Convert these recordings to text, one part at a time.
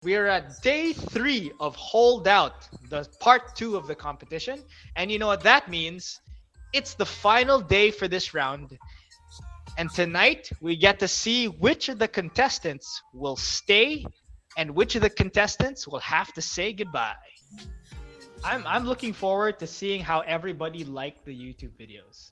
We're at day 3 of Holdout, the part 2 of the competition. And you know what that means? It's the final day for this round. And tonight, we get to see which of the contestants will stay and which of the contestants will have to say goodbye. I'm looking forward to seeing how everybody liked the YouTube videos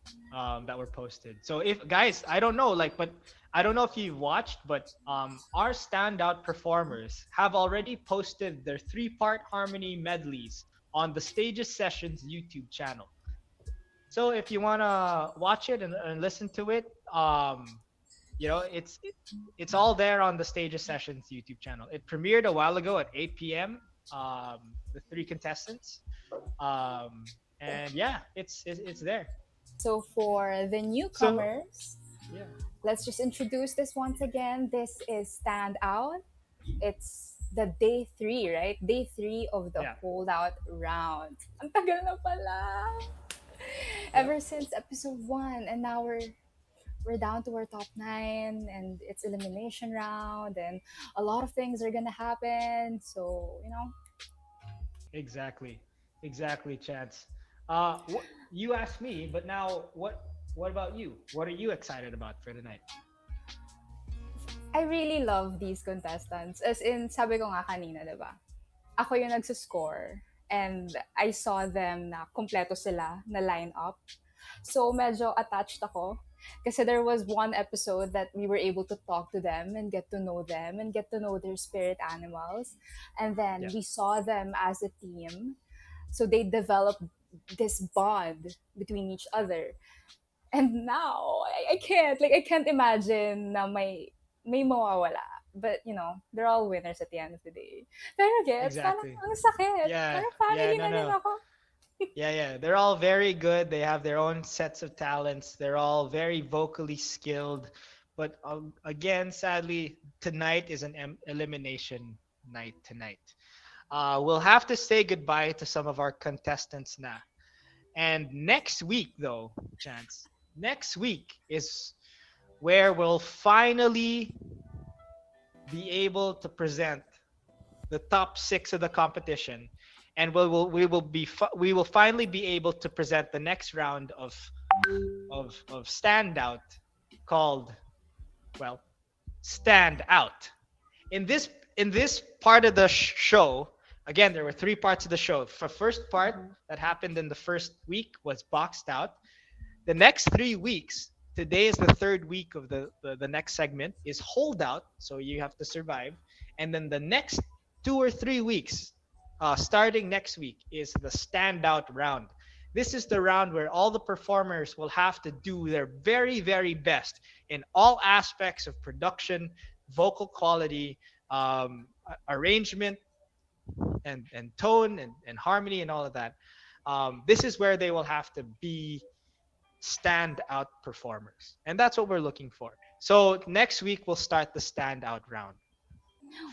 that were posted. So if guys, I don't know, but I don't know if you've watched, but our standout performers have already posted their 3-part harmony medleys on the Stages Sessions YouTube channel. So if you wanna watch it and listen to it, it's all there on the Stages Sessions YouTube channel. It premiered a while ago at 8 p.m. The 3 contestants, and yeah, it's there. So for the So newcomers, yeah, let's just introduce this once again. This is Stand Out. It's the day 3, right? Day 3 of the yeah, holdout round. Ang tagal na pala. yep, Ever since episode 1, and now we're down to our top 9, and it's elimination round, and a lot of things are gonna happen. So exactly, exactly, Chance. You asked me, but now what about you? What are you excited about for tonight? I really love these contestants. As in, sabi ko nga kanina, diba? Ako yung nagsuscore. And I saw them na kompleto sila na line up. So medyo attached ako. Kasi there was one episode that we were able to talk to them and get to know them and get to know their spirit animals. And then Yeah, we saw them as a team. So they developed this bond between each other. And now, I can't imagine na may mawawala. But, they're all winners at the end of the day. Pero gets, parang exactly. ang sakit. Yeah, Parang yeah, family no, na din no. ako. Yeah, yeah. They're all very good. They have their own sets of talents. They're all very vocally skilled. But again, sadly, tonight is an elimination night tonight. We'll have to say goodbye to some of our contestants now. And next week, though, Chance, next week is where we'll finally be able to present the top 6 of the competition, and we will finally be able to present the next round of standout, called, well, stand out. In this part of the show, again, there were 3 parts of the show. The first part that happened in the first week was boxed out. The next 3 weeks, today is the third week of the next segment, is holdout. So you have to survive. And then the next 2 or 3 weeks, starting next week, is the standout round. This is the round where all the performers will have to do their very, very best in all aspects of production, vocal quality, arrangement, and tone and harmony and all of that. This is where they will have to be standout performers, and that's what we're looking for. So next week we'll start the standout round.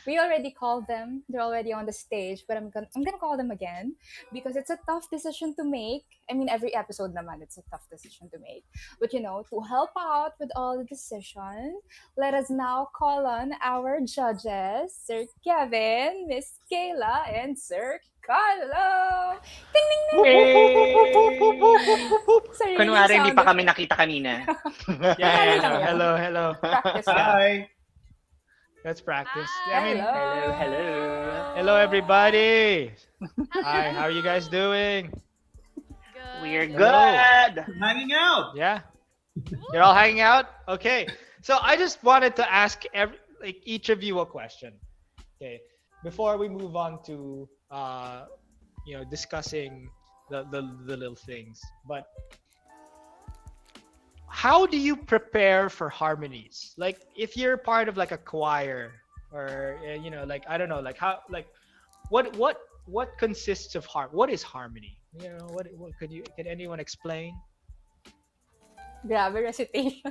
We already called them. They're already on the stage, but I'm gonna call them again because it's a tough decision to make. I mean, every episode naman it's a tough decision to make. But to help out with all the decisions, let us now call on our judges, Sir Kevin, Miss Kayla, and Sir Carlo. Ding ding ding! Hey! Sariling Kunwari hindi sound pa kami effect. nakita kanina. Yeah, Madali lang yan. hello, hello. Practice lang. Hi. Let's practice. I Hi. mean, Hello. Hello. hello everybody. Hi, Hello. how are you guys doing? We're Good. good. Hanging out. Yeah, you're all hanging out. Okay, so I just wanted to ask each of you a question. Okay, before we move on to discussing the little things, but how do you prepare for harmonies? Like if you're part of like a choir, or I don't know, like how, like what consists of what is harmony? What could anyone explain? Grabe recitation.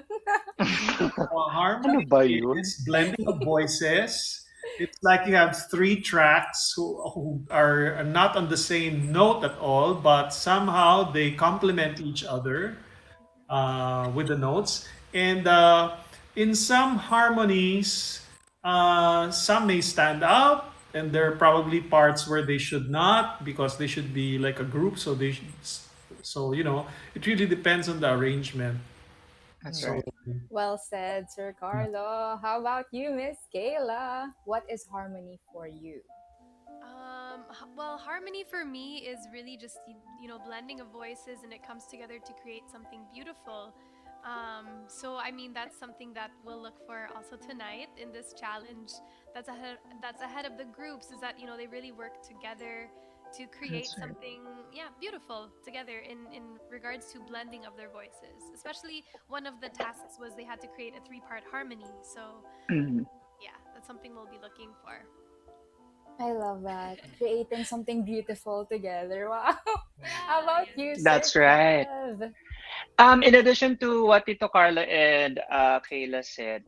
Well, Ano harmony ba yun? is blending of voices. It's like you have 3 tracks who are not on the same note at all, but somehow they complement each other with the notes. And in some harmonies, some may stand out, and there are probably parts where they should not because they should be like a group. So they should, so it really depends on the arrangement. That's Hmm. So right. Well said, Sir Carlo. How about you, Miss Kayla? What is harmony for you? Well, harmony for me is really just blending of voices, and it comes together to create something beautiful. So I mean that's something that we'll look for also tonight in this challenge. That's ahead of the groups is that they really work together to create That's right. something, yeah, beautiful together in regards to blending of their voices. Especially one of the tasks was they had to create a three-part harmony. So Mhm. yeah, that's something we'll be looking for. I love that. Creating something beautiful together. Wow. How about Yeah. you, Sir That's right. Kev? In addition to what Tito Carla and Kayla said,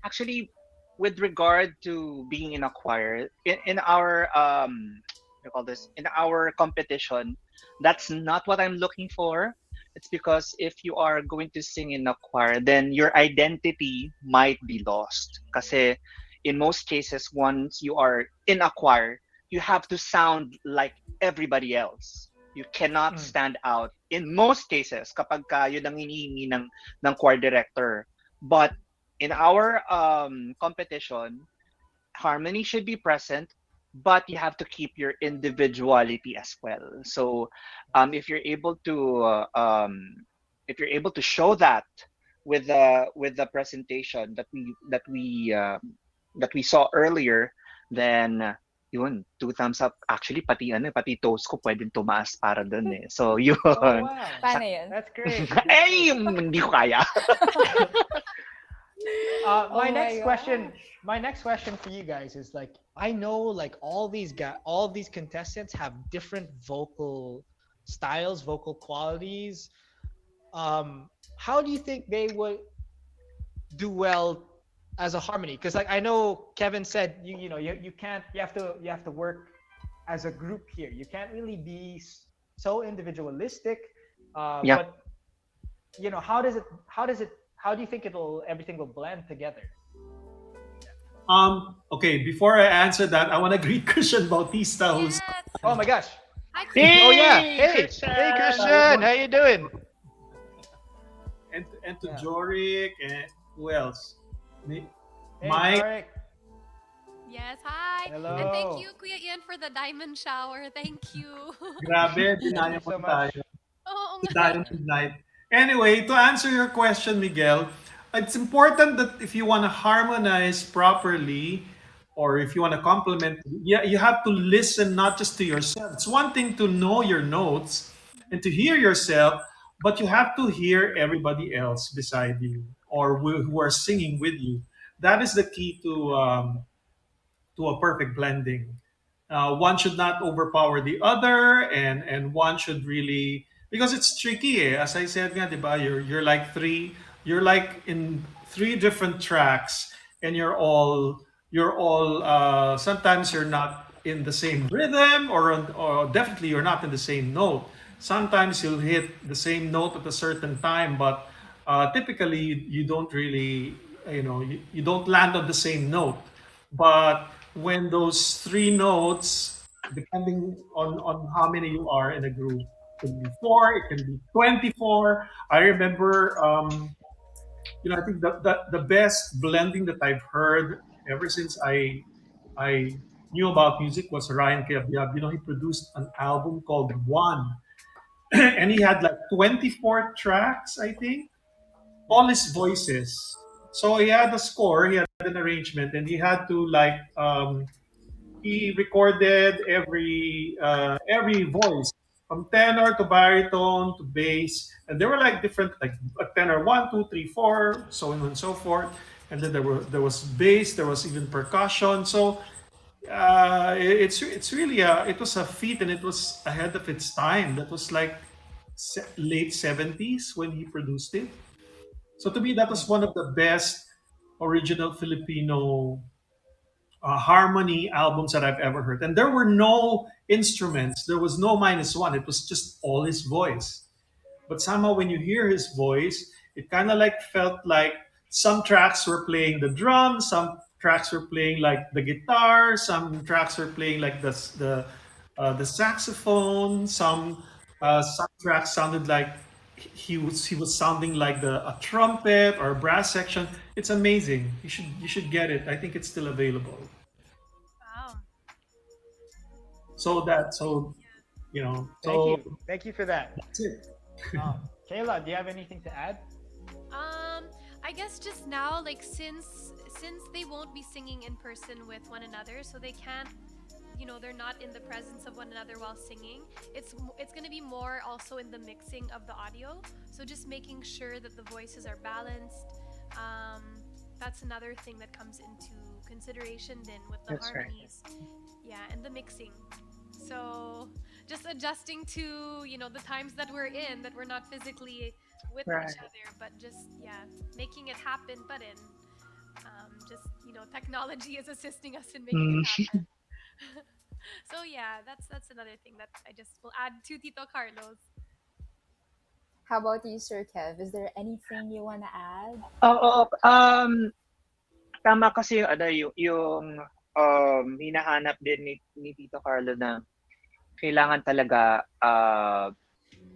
actually, with regard to being in a choir, in our what do you call this, in our competition, that's not what I'm looking for. It's because if you are going to sing in a choir, then your identity might be lost. Kasi in most cases, once you are in a choir, you have to sound like everybody else. You cannot Hmm. stand out in most cases kapag ka yun ang hinihingi ng choir director. But in our competition, harmony should be present, but you have to keep your individuality as well. So if you're able to show that with the presentation that we saw earlier, then yun, two thumbs up. Actually, pati toes ko pwedeng tumaas para dun eh. So Oh yun. wow, Sa, Paano yun? that's great. That's eh, great. hindi ko kaya. My Oh my next question, gosh. my next question for you guys is like, I know like all these contestants have different vocal styles, vocal qualities. How do you think they would do well as a harmony? Because like I know Kevin said, you can't, you have to work as a group here. You can't really be so individualistic. Yeah. But how do you think it'll everything will blend together? okay, before I answer that, I want to greet Christian Bautista, who's Yes. Oh my gosh. Hi, Oh Christian. yeah. Hey, Hey Christian! Christian, how you doing? and to Yeah. Jorik and who else? Hey Mike. Mark. Yes, hi. And thank Hello. you, Kuya Ian, for the diamond shower. Thank you. Grabe, Thank dinaya you mo so na much. tayo. Oo nga. Diamond Night. Anyway, to answer your question, Miguel, it's important that if you want to harmonize properly or if you want to complement, yeah, you have to listen not just to yourself. It's one thing to know your notes and to hear yourself, but you have to hear everybody else beside you or who are singing with you. That is the key to a perfect blending. One should not overpower the other, and one should really, because it's tricky. As I said, nga, diba, you're like in three different tracks, and you're all sometimes you're not in the same rhythm, or definitely you're not in the same note. Sometimes you'll hit the same note at a certain time, but typically you don't really, you don't land on the same note. But when those three notes, depending on how many you are in a group, it can be four, it can be 24. I remember, I think the best blending that I've heard ever since I knew about music was Ryan Cabiab. He produced an album called One, and he had like 24 tracks, I think, Yeah. all his voices. So he had a score, he had an arrangement, and he had to like he recorded every voice from tenor to baritone to bass, and there were like different like a tenor one, two, three, four, so on and so forth. And then there was bass, there was even percussion. So it's really it was a feat, and it was ahead of its time. That was like late 70s when he produced it. So to me, that was Hmm. one of the best original Filipino harmony albums that I've ever heard. And there were no instruments, there was no minus one. It was just all his voice. But somehow, when you hear his voice, it kind of like felt like some tracks were playing the drums, some tracks were playing like the guitar, some tracks were playing like the saxophone, some tracks sounded like he was sounding like a trumpet or a brass section. It's amazing. You should get it. I think it's still available. Wow. So Thank so you. Thank you for that. that's it. Kayla, do you have anything to add? I guess just now, like since they won't be singing in person with one another, so they can't, they're not in the presence of one another while singing. It's gonna be more also in the mixing of the audio. So just making sure that the voices are balanced. Um, that's another thing that comes into consideration then with the That's right. harmonies. Yeah, and the mixing. So just adjusting to, the times that we're in, that we're not physically with Right. each other, but just, yeah, making it happen. But just, technology is assisting us in making it Mm. happen. So yeah, that's another thing that I just will add to Tito Carlos. How about you, Sir Kev? Is there anything you want to add? Oo, tama kasi yung ano, hinahanap din ni Tito Carlo na kailangan talaga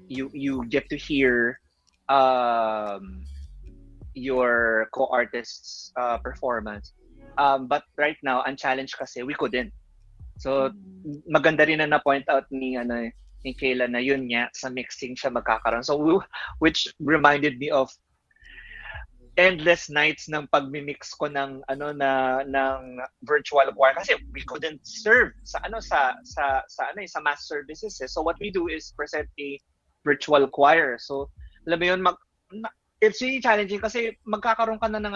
you get to hear um your co-artist's performance. But right now, ang challenge kasi we couldn't. So Mhm. maganda rin na na-point out ni Kayla na yun nga sa mixing siya magkakaroon. So which reminded me of endless nights ng pagmi-mix ko ng ng virtual choir kasi we couldn't serve sa mass services eh. So what we do is present a virtual choir. So alam mo yun it's really challenging kasi magkakaroon ka na ng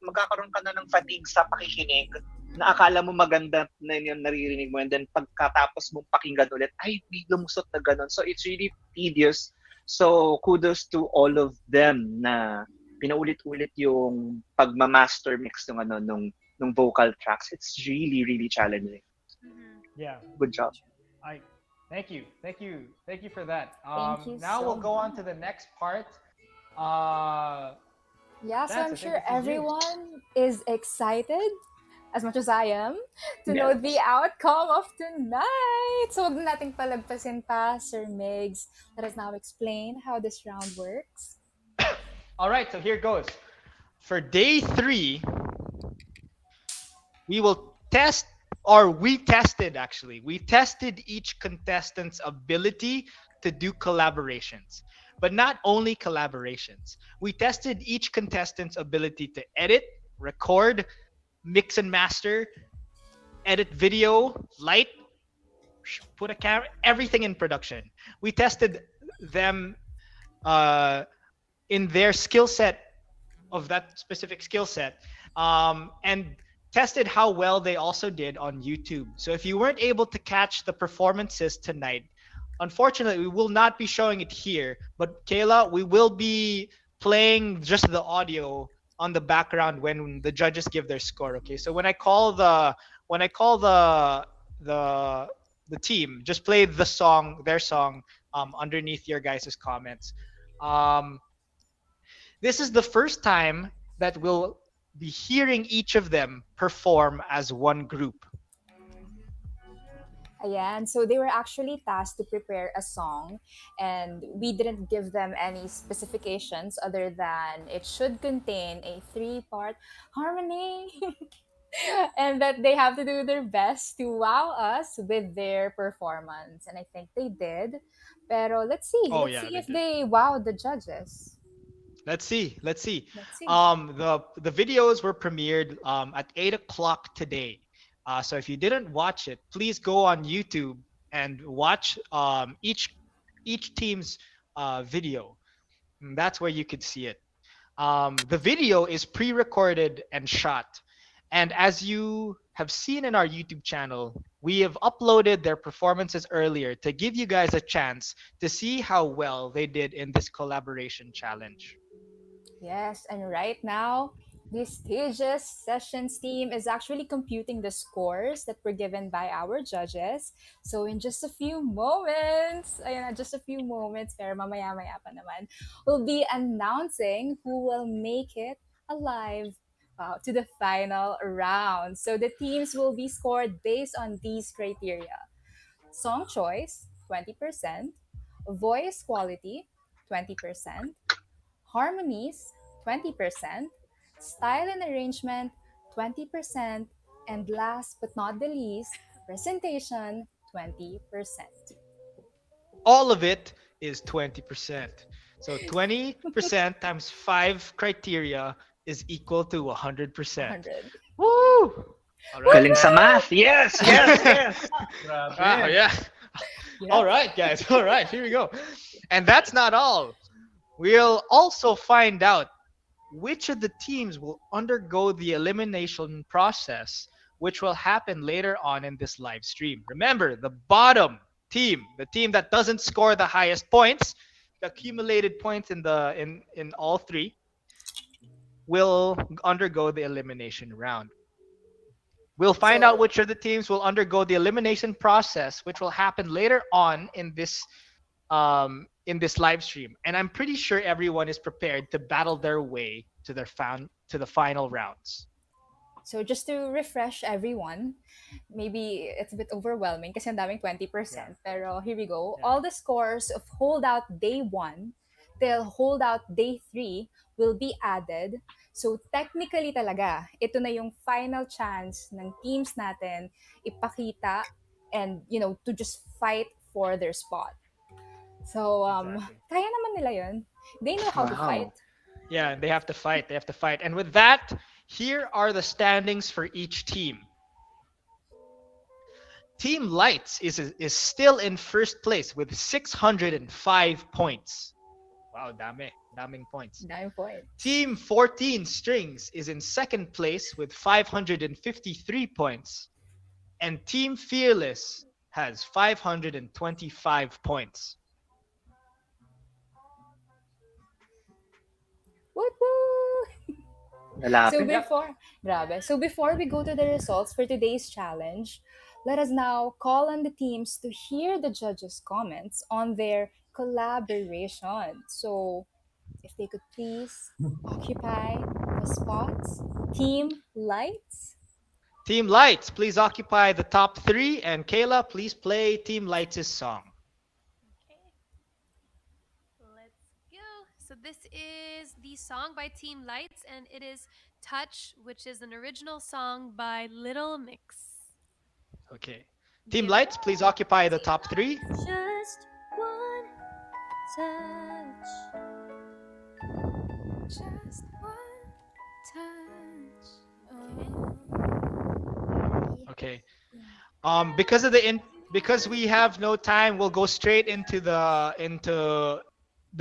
magkakaroon ka na ng fatigue sa pakikinig na akala mo maganda na yung naririnig mo and then pagkatapos mong pakinggan ulit ay may lumusot na ganun. So it's really tedious. So kudos to all of them na pinaulit-ulit yung pagma-master mix nung vocal tracks. It's really really challenging. Mm-hmm. Yeah. Good job. I thank you. Thank you. Thank you for that. Thank you Now so we'll go on much. to the next part. Uh, Yeah, so Dance, I'm I think sure it's to you. everyone is excited, as much as I am, to know the Yes. outcome of tonight. So wag na nating palagpasin pa, Sir Migs. Let us now explain how this round works. All right, so here goes. For day 3, we will test, or we tested actually. We tested each contestant's ability to do collaborations. But not only collaborations, we tested each contestant's ability to edit, record, mix and master, edit video, light, put a camera, everything in production. We tested them uh, in their skill set of that specific skill set, and tested how well they also did on YouTube. So if you weren't able to catch the performances tonight, unfortunately, we will not be showing it here. But Kayla, we will be playing just the audio on the background when the judges give their score. Okay, so when I call the the team, just play the song, their song, underneath your guys' comments. Um, this is the first time that we'll be hearing each of them perform as one group. Ayan, so they were actually tasked to prepare a song, and we didn't give them any specifications other than it should contain a three-part harmony. And that they have to do their best to wow us with their performance. And I think they did. Pero let's see. Oh Let's yeah, see they if did. they wow the judges. Let's see. Let's see. Let's see. The videos were premiered at 8 o'clock today. So if you didn't watch it, please go on YouTube and watch each team's video. That's where you could see it. The video is pre-recorded and shot, and as you have seen in our YouTube channel, we have uploaded their performances earlier to give you guys a chance to see how well they did in this collaboration challenge. Yes, and right now, the Stages Sessions team is actually computing the scores that were given by our judges. So in just a few moments, ayan, just a few moments, pero mamaya-maya pa naman, we'll be announcing who will make it alive wow, to the final round. So the teams will be scored based on these criteria: song choice, 20%, voice quality, 20%, harmonies, 20%, style and arrangement, 20%, and last but not the least, presentation, 20%. All of it is 20%. So 20% times 5 criteria is equal to 100%. 100. Woo! All right. Galing sa math. Yes, yes, yes. Grabe. Yeah. All Yep. right, guys. All right, here we go. And that's not all. We'll also find out which of the teams will undergo the elimination process, which will happen later on in this live stream. Remember, the bottom team, the team that doesn't score the highest points, the accumulated points in all three, will undergo the elimination round. We'll find out So, which of the teams will undergo the elimination process, which will happen later on in this live stream. And I'm pretty sure everyone is prepared to battle their way to the final rounds. so just to refresh everyone, maybe it's a bit overwhelming kasi ang daming Yeah. 20%. Pero here we go. Yeah. All the scores of holdout day 1 till holdout day 3 will be added. So technically talaga, ito na yung final chance ng teams natin ipakita and, to just fight for their spot. So, Exactly. kaya naman nila yun. They know how to fight. Wow. Yeah, they have to fight. They have to fight. And with that, here are the standings for each team. Team Lights is still in first place with 605 points. Wow, daming points. 9 points. Team 14 Strings is in second place with 553 points. And Team Fearless has 525 points. Woot woo! So Lalapit. before we go to the results for today's challenge, let us now call on the teams to hear the judges' comments on their collaboration. So if they could please occupy the spots. Team Lights. Team Lights, please occupy the top 3. And Kayla, please play Team Lights' song. Okay. Let's go. So this is the song by Team Lights, and it is Touch, which is an original song by Little Mix. Okay. Team Give Lights, please occupy the top 3. Just one touch. Just one touch. Okay. Because we have no time, we'll go straight into the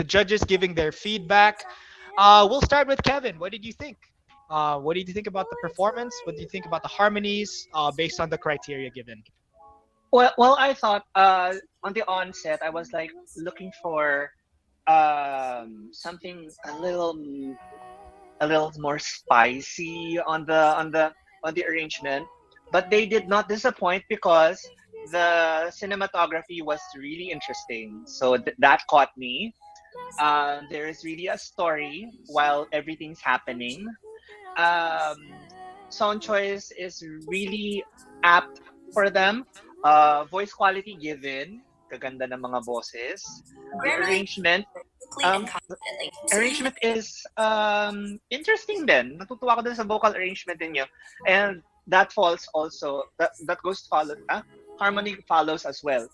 judges giving their feedback. We'll start with Khevin. What did you think? What did you think about the performance? What do you think about the harmonies based on the criteria given? Well, I thought on the onset I was like looking for something a little more spicy on the arrangement, but they did not disappoint because the cinematography was really interesting. So that caught me. There is really a story while everything's happening. Um, Song choice is really apt for them. Voice quality given, kaganda ng mga boses. The arrangement is interesting din. Natutuwa ako dun sa vocal arrangement niyo. And that falls also, that goes to follow, harmony follows as well.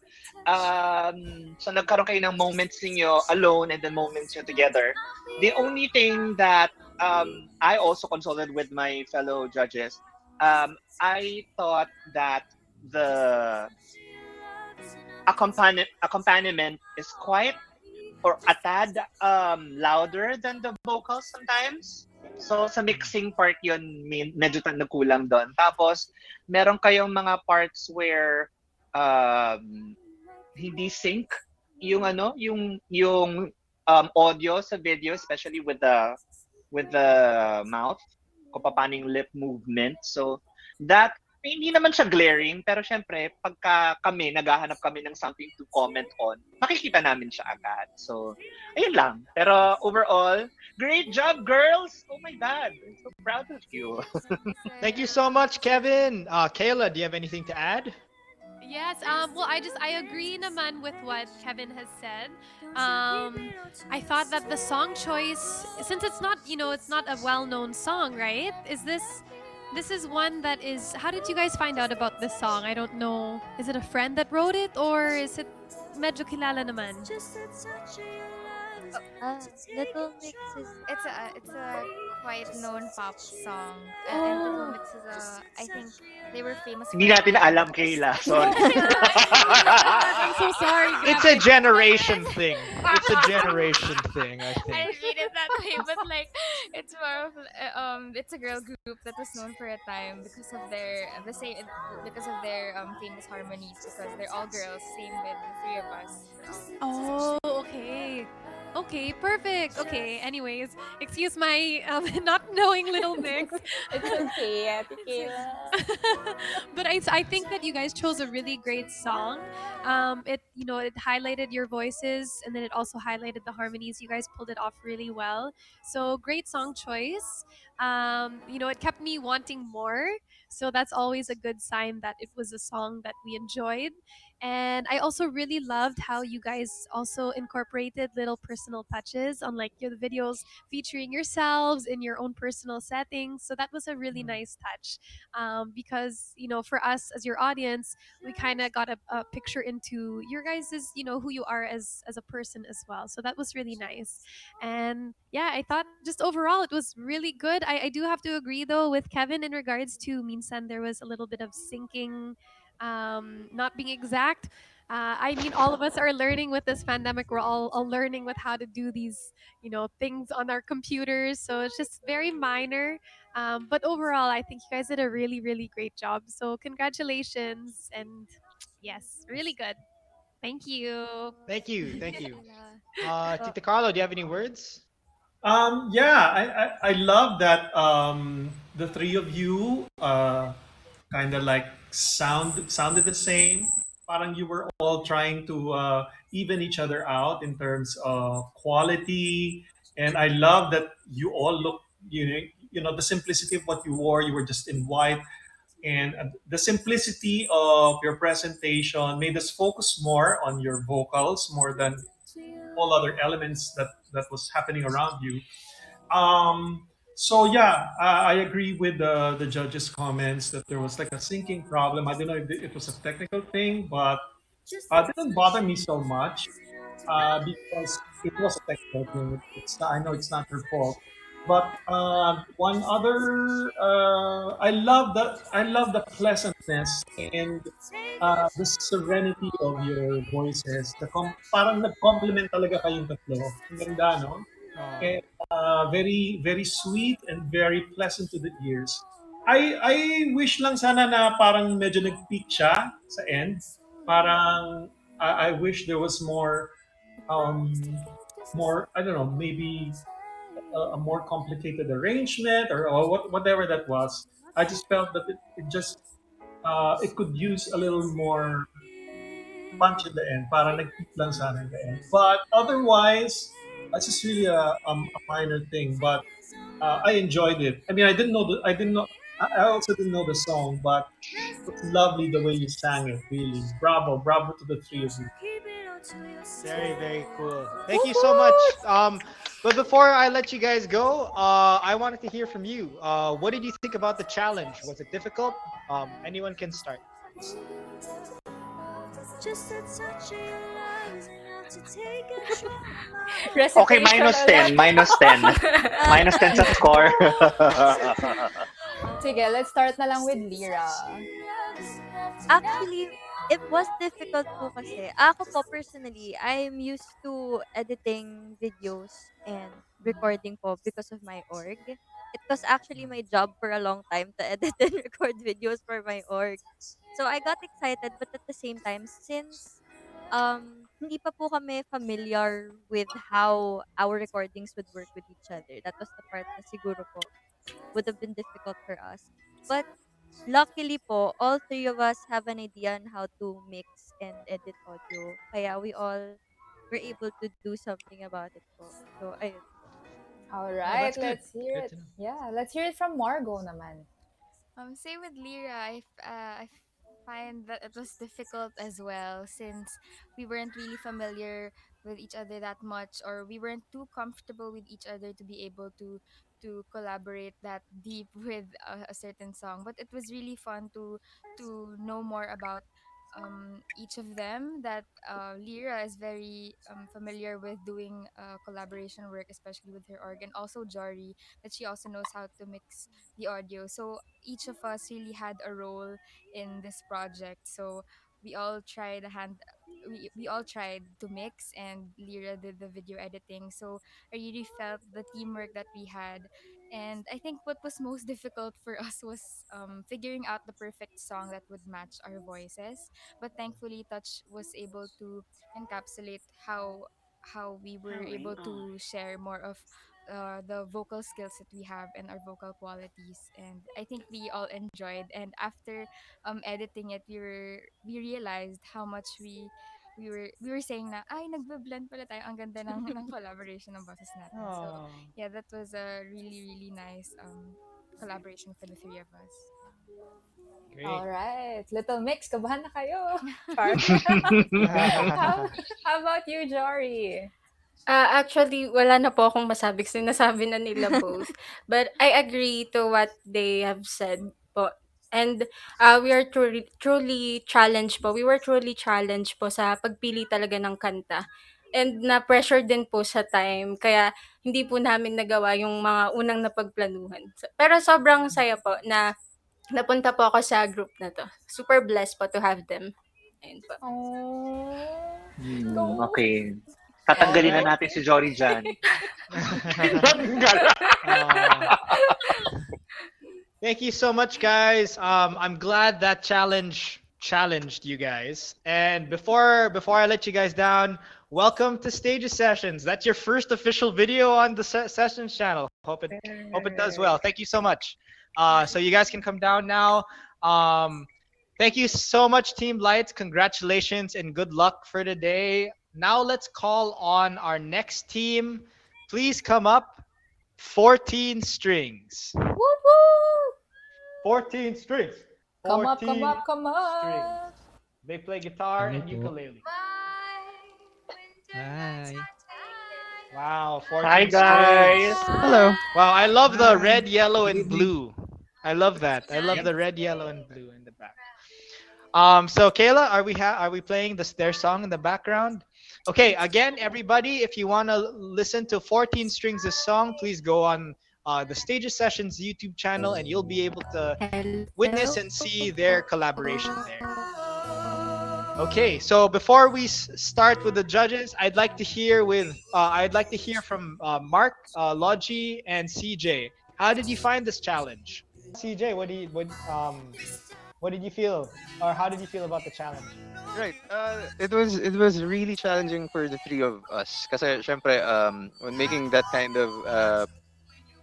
So nagkaroon kayo ng moments niyo alone and then moments niyo together. The only thing that I also consulted with my fellow judges, I thought that the accompaniment is quite or a tad louder than the vocals sometimes. So sa mixing part yun, medyo nagkulang doon. Tapos meron kayong mga parts where hindi sync yung audio sa video, especially with the mouth, kung paano yung lip movement. So that hindi naman siya glaring, pero syempre, pagka kami, naghahanap kami ng something to comment on, makikita namin siya agad. So, ayun lang. Pero overall, Great job, girls! Oh my God, I'm so proud of you. Thank you so much, Kevin. Kayla, do you have anything to add? Yes, well, I agree naman with what Kevin has said. I thought that the song choice, since it's not, it's not a well-known song, right? This is one that is, how did you guys find out about this song? I don't know. Is it a friend that wrote it or is it medyo kilala naman? Little Mix is It's a quite known pop song, and Little Oh. Mix is a, I think they were famous Hindi for a natin time. alam, Kayla. Oh Sorry. my god. Oh my god. I'm so sorry. It's a Grabe. generation thing. It's a generation thing, I I think. didn't mean it that way, but like it's more of it's a girl group that was known for a time because of their because of their famous harmonies, because they're all girls. Same with the three of us. Oh, okay. Okay, perfect. Okay. Anyways, excuse my not knowing Little Mix. It's okay, Ate Kayla. But I think that you guys chose a really great song. It it highlighted your voices and then it also highlighted the harmonies. You guys pulled it off really well. So great song choice. It kept me wanting more. So that's always a good sign that it was a song that we enjoyed. And I also really loved how you guys also incorporated little personal touches on like your videos featuring yourselves in your own personal settings. So that was a really nice touch, because for us as your audience, we kind of got a picture into your guys's who you are as a person as well. So that was really nice. And yeah, I thought just overall it was really good. I do have to agree though with Kevin in regards to Minsan there was a little bit of syncing, not being exact. I mean, all of us are learning with this pandemic. We're all learning with how to do these, things on our computers. So it's just very minor. But overall, I think you guys did a really, really great job. So congratulations. And yes, really good. Thank you. Thank you. Thank Thank you, you. Kayla. Tita Carlo, do you have any words? Yeah, I love that the three of you kind of like sounded the same. Parang you were all trying to even each other out in terms of quality, and I love that you all look, the simplicity of what you wore. You were just in white, and the simplicity of your presentation made us focus more on your vocals more than all other elements that was happening around you. So yeah, I agree with the judges' comments that there was like a syncing problem. I don't know if it was a technical thing, but it didn't bother me so much because it was a technical thing. I know it's not your fault, but one other I love the pleasantness and the serenity of your voices. Parang nag-complement talaga kayong tatlo. Ang ganda, no? Oh, And very very sweet and very pleasant to the ears. I wish lang sana na parang medyo nag-peak siya sa end. Parang I wish there was more, I don't know, maybe a more complicated arrangement or whatever that was. I just felt that it just it could use a little more punch in the end. Para nag-peak lang sana in the end. But otherwise, it's just really a minor thing. But I enjoyed it. I mean, I didn't know. I also didn't know the song, but it was lovely the way you sang it. Really, bravo, bravo to the three of you. very, very cool. Thank you so much. Woohoo! But before I let you guys go, I wanted to hear from you. What did you think about the challenge? Was it difficult? Anyone can start. Just a touch of your love is enough to take control of my Okay, heart. Recitation minus ulit. 10. Minus 10. Minus 10 sa score. Sige, let's start na lang with Lyra. Actually, it was difficult po kasi. Ako po personally, I'm used to editing videos and recording po because of my org. It was actually my job for a long time to edit and record videos for my org. So I got excited, but at the same time, since hindi pa po kami familiar with how our recordings would work with each other, that was the part na siguro po would have been difficult for us. But luckily po, all three of us have an idea on how to mix and edit audio. Kaya we all were able to do something about it po. So, ayun po. All Oh, right, that's good. let's hear Good it. to know. Yeah, let's hear it from Margot naman. Same with Lyra. I find that it was difficult as well since we weren't really familiar with each other that much, or we weren't too comfortable with each other to be able to collaborate that deep with a certain song. But it was really fun to know more about each of them. That Lyra is very familiar with doing collaboration work, especially with her organ. Also Jory, that she also knows how to mix the audio. So each of us really had a role in this project. So we all tried a hand we all tried to mix, and Lyra did the video editing. So I really felt the teamwork that we had. And I think what was most difficult for us was figuring out the perfect song that would match our voices. But thankfully, Touch was able to encapsulate how we were Going able on. to share more of the vocal skills that we have and our vocal qualities. And I think we all enjoyed. And after editing it, we realized how much we were saying na ay nagbe-blend pala tayo, ang ganda ng collaboration ng boses natin. So Oh, yeah, that was a really really nice collaboration for the three of us. All great. right, Little Mix, kabahan na kayo. Char. how, how about you, Jory? Actually, wala na po akong masabi kasi nasabi na nila both. But I agree to what they have said po. And we are truly challenged po. We were truly challenged po sa pagpili talaga ng kanta. And na-pressure din po sa time. Kaya hindi po namin nagawa yung mga unang napagplanuhan. Pero sobrang saya po na napunta po ako sa group na to. Super blessed po to have them. Ayun po. Oh, go. Okay. All Tatanggalin na right. natin si Jory dyan. Natanggal. uh, Thank you so much, guys. I'm glad that challenge challenged you guys. And before I let you guys down, welcome to Stages Sessions. That's your first official video on the Sessions channel. Hope it does well. Thank you so much. So you guys can come down now. Um, thank you so much, Team Lights. Congratulations and good luck for today. Now let's call on our next team. Please come up. 14 strings. Woo woo! 14 strings. Come up, come 14 up, come strings. up. They play guitar Hello and po. ukulele. Hi. Wow, Hi 14 guys. strings. Hello. Wow, I love the Hi. red, yellow, Good and evening. blue. I love that. I love Yep. the red, yellow, and blue in the back. So Kayla, are we playing their song in the background? Okay, again, everybody, if you want to listen to 14 Strings this song, please go on the Stages Sessions YouTube channel, and you'll be able to Hello. witness and see their collaboration there. Okay, so before we start with the judges, I'd like to hear from Marc, Logi, and CJ. How did you find this challenge? CJ, what did you feel, or how did you feel about the challenge? Right. It was really challenging for the three of us kasi syempre when making that kind of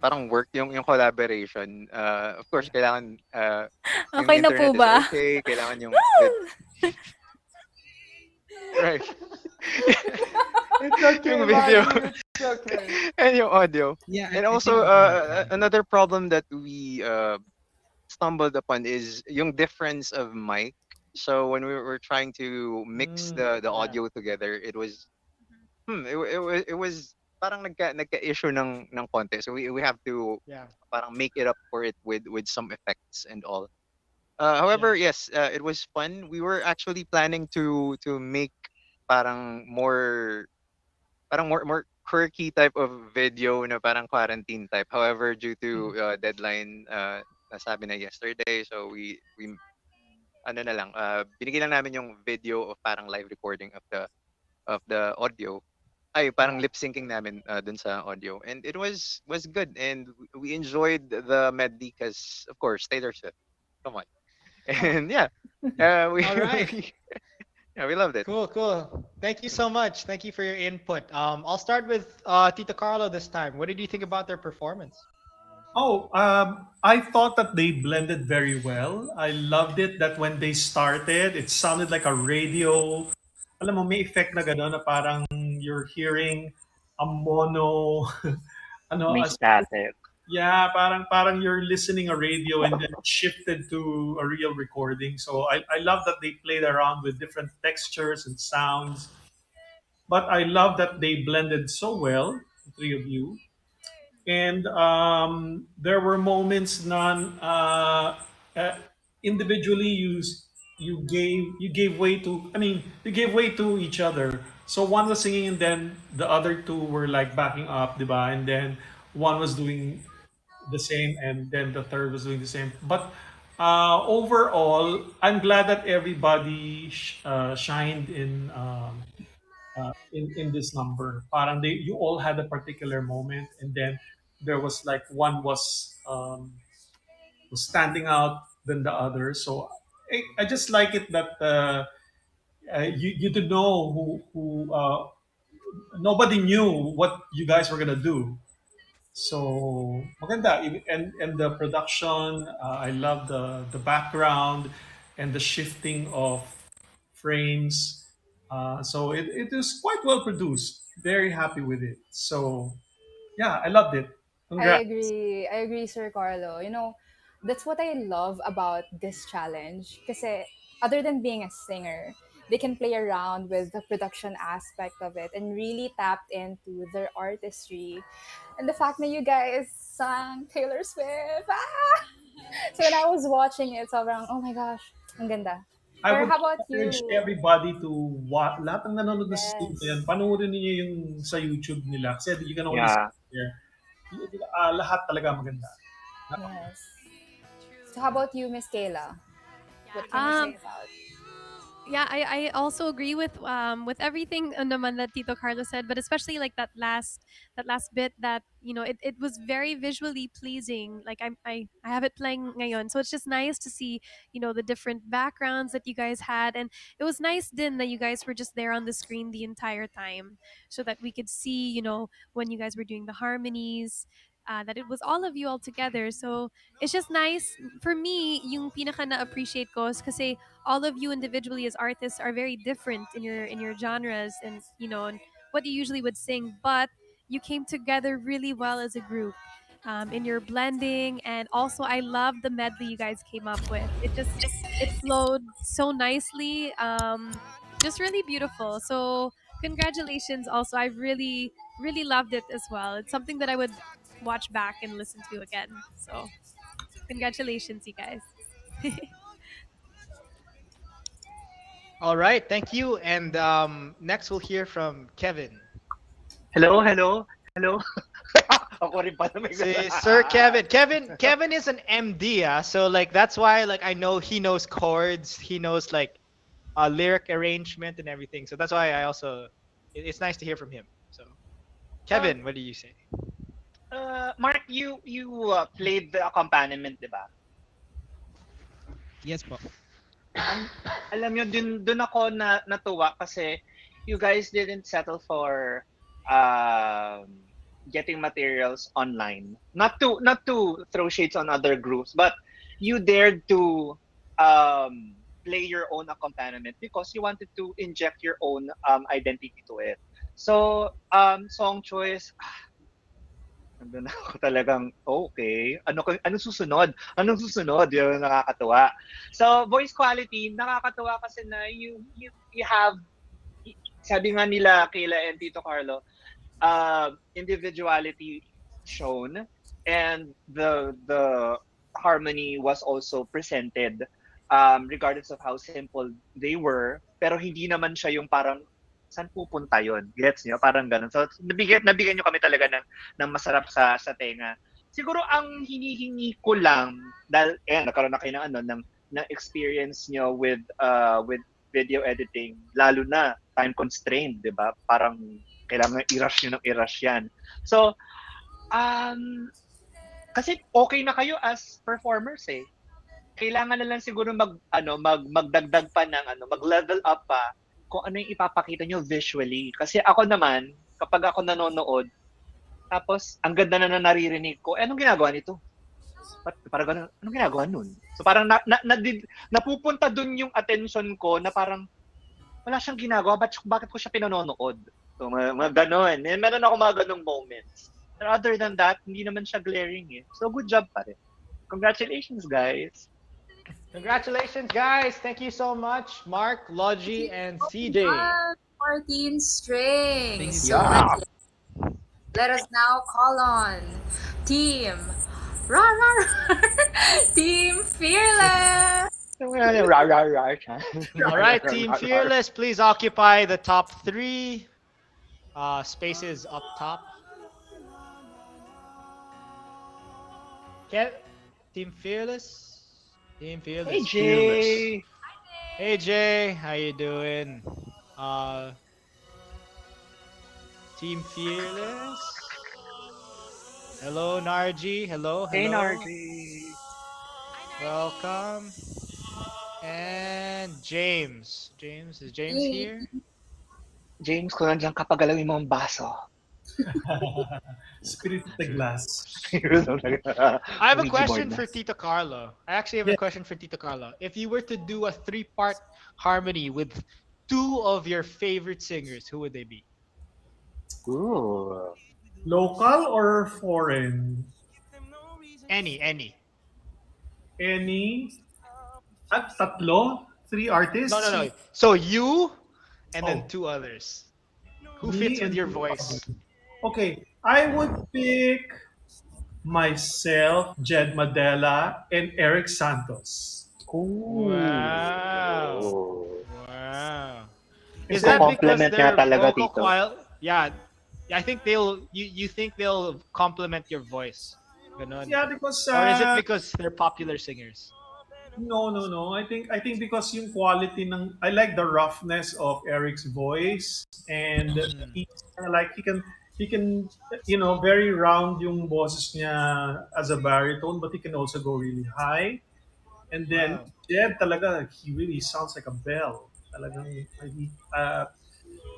parang work yung collaboration, of course kailangan yung Okay na po internet is ba? okay, kailangan yung good, right. It's okay, Yung video Logi. It's okay. and yung audio. Yeah, And I also think another problem that we stumbled upon is yung difference of mic. So when we were trying to mix the Yeah, audio together, it was it was parang nagka-issue ng konti. So we have to yeah, parang make it up for it with some effects and all. yeah, However, yes, it was fun. We were actually planning to make parang more more quirky type of video na parang quarantine type. However, due to deadline, nasabi na yesterday, so we ano na lang, binigay lang namin yung video of parang live recording of the audio. Ay, parang yeah. lip syncing namin dun sa audio. And it was good, and we enjoyed the medley because of course Taylor Swift. Come on. And yeah, we, All right. yeah, we loved it. Cool, cool. Thank you so much. Thank you for your input. I'll start with Tito Carlo this time. What did you think about their performance? Oh, I thought that they blended very well. I loved it that when they started, it sounded like a radio. Alam mo, may effect na gano'n na parang you're hearing a mono, ano, May as static. yeah, parang you're listening a radio and then shifted to a real recording. So I love that they played around with different textures and sounds. But I love that they blended so well, the three of you. And there were moments uh, individually you gave way to, I mean, you gave way to each other. So one was singing and then the other two were like backing up, diba? And then one was doing the same and then the third was doing the same. But overall, I'm glad that everybody shined in this number. Parang you all had a particular moment, and then there was like one was standing out than the other. So I just like it that you didn't know who nobody knew what you guys were gonna do. So maganda. And the production, I love the background and the shifting of frames. So it is quite well produced. Very happy with it. So yeah, I loved it. I Congrats. agree. I agree, Sir Carlo. That's what I love about this challenge. Because other than being a singer, they can play around with the production aspect of it and really tapped into their artistry. And the fact that you guys sang Taylor Swift. Ah! So when I was watching it, sobrang, oh my gosh, ang ganda. I Pero would how about encourage you? everybody to watch. Lahat ng nanonood na sa stream na yan, Yes. panoorin niyo yung sa YouTube nila. Kasi you can only see Yeah. it there. Lahat talaga maganda. Yes. So how True. about you, Miss Kayla? Yeah. What can you say Um. about? Yeah, I also agree with everything naman that Tito Carlos said, but especially like that last bit that it was very visually pleasing. Like I have it playing ngayon, so it's just nice to see the different backgrounds that you guys had, and it was nice then that you guys were just there on the screen the entire time, so that we could see when you guys were doing the harmonies. That it was all of you all together. So it's just nice for me. Yung pinaka na appreciate ko is kasi all of you individually as artists are very different in your genres and and what you usually would sing, but you came together really well as a group, in your blending. And also I love the medley you guys came up with. It flowed so nicely, just really beautiful. So congratulations. Also, I really loved it as well. It's something that I would watch back and listen to again. So congratulations, you guys. All right, thank you. And next we'll hear from Kevin. Hello, hello, hello. Ako rin pala may See, Sir Kevin. Kevin is an MD, so like that's why like I know he knows chords, he knows like lyric arrangement and everything. So that's why I also it's nice to hear from him. So Um, Kevin, what do you say? Mark, you played the accompaniment, di ba? Yes po. Ang, alam nyo, dun ako natuwa kasi you guys didn't settle for um, getting materials online. Not to throw shades on other groups, but you dared to play your own accompaniment because you wanted to inject your own identity to it. So, song choice, nandun ako talagang, okay, anong susunod? Anong susunod? Yun ang nakakatuwa. So, voice quality, nakakatuwa kasi na you have, sabi nga nila, Kayla and Tito Carlo, individuality shown, and the harmony was also presented, regardless of how simple they were, pero hindi naman siya yung parang saan pupunta yon, gets niyo, parang ganun. So nabigyan niyo kami talaga ng masarap sa tenga. Siguro ang hinihingi ko lang, dahil nagkaroon na kayo ng ng experience niyo with video editing, lalo na time constrained, 'di ba? Parang kailangan i-rush niyo ng i-rush yan. So, kasi okay na kayo as performers eh. Kailangan na lang siguro magdagdag pa ng mag-level up pa kung ano yung ipapakita nyo visually. Kasi ako naman, kapag ako nanonood, tapos ang ganda na naririnig ko, anong ginagawa nito? Parang ganun, anong ginagawa nun? So parang napupunta dun yung attention ko na parang wala siyang ginagawa, bakit ko siya pinanonood? So mga ganon. Meron ako mga ganong moments. other than that, hindi naman siya glaring eh. So good job pa rin. Congratulations, guys. Congratulations, guys. Thank you so much, Mark, Thank Logie, you and so CJ. much, 14 Thank strings. you So so Yeah. much. let us now call on Team Rah Rah Rah Team Fearless. Rar, rar, rar, siya. All Rar, rar, right, rar, Team rar, rar. Fearless, please occupy the top three spaces up top. Get Team Fearless. Team Hey, Fearless. Fearless. Jay. Hey Jay, how you doing? Uh, Team Fearless. Hello, Narji. Hello, Hey, hello. Narji. Welcome. And James. James, is James Hey. here? James, kung nandiyan ka, pagalawin mo ang baso. Spirit of the glass. I have a Ouija question board for na. Tito Carlo. I actually have a Yeah. question for Tito Carlo. If you were to do a three-part harmony with two of your favorite singers, who would they be? Ooh. Local or foreign? Any. Any? At tatlo? Three No, no, artists? no. So you and then Oh, two others. Who fits me with and your two others. voice? Okay, I would pick myself, Jed Madela, and Eric Santos. Wow. Ooh. Wow. Is Kasi, that because Iko-compliment niya their talaga, vocal Tito. Yeah, I think you think they'll complement your voice. Ganon. yeah, because Or is it because they're popular singers? no. I think because yung quality ng I like the roughness of Eric's voice, and Mm. he's like he can very round yung boses niya as a baritone, but he can also go really high. And then Wow. Jed talaga, he really sounds like a bell. Talagang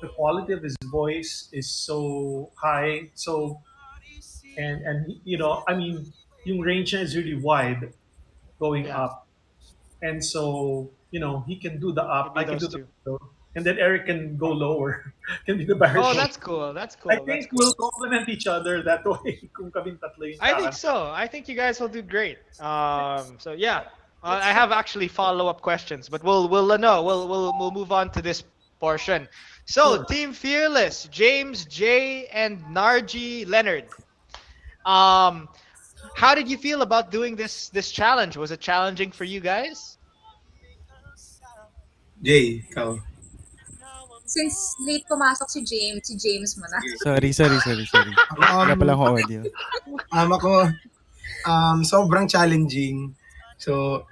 the quality of his voice is so high. So and I mean, yung range niya is really wide going Yeah. up. And so he can do the up, Maybe I can those do the two. low, and then Eric can go lower, can be the Oh, baritone. that's cool. That's I cool. That's think we'll cool. complement each other that way kung kaming tatlo yung I think kakan. so. I think you guys will do great. So yeah, Let's I try. have actually follow-up questions, but we'll no, we'll move on to this portion. So, Sure. Team Fearless, James, Jay, and Narji Leonard. Um, how did you feel about doing this challenge? Was it challenging for you guys? Jay, ikaw. Since late pumasok si James mo na. Sorry. Ako, Wala pala akong audio. ako, sobrang challenging. So,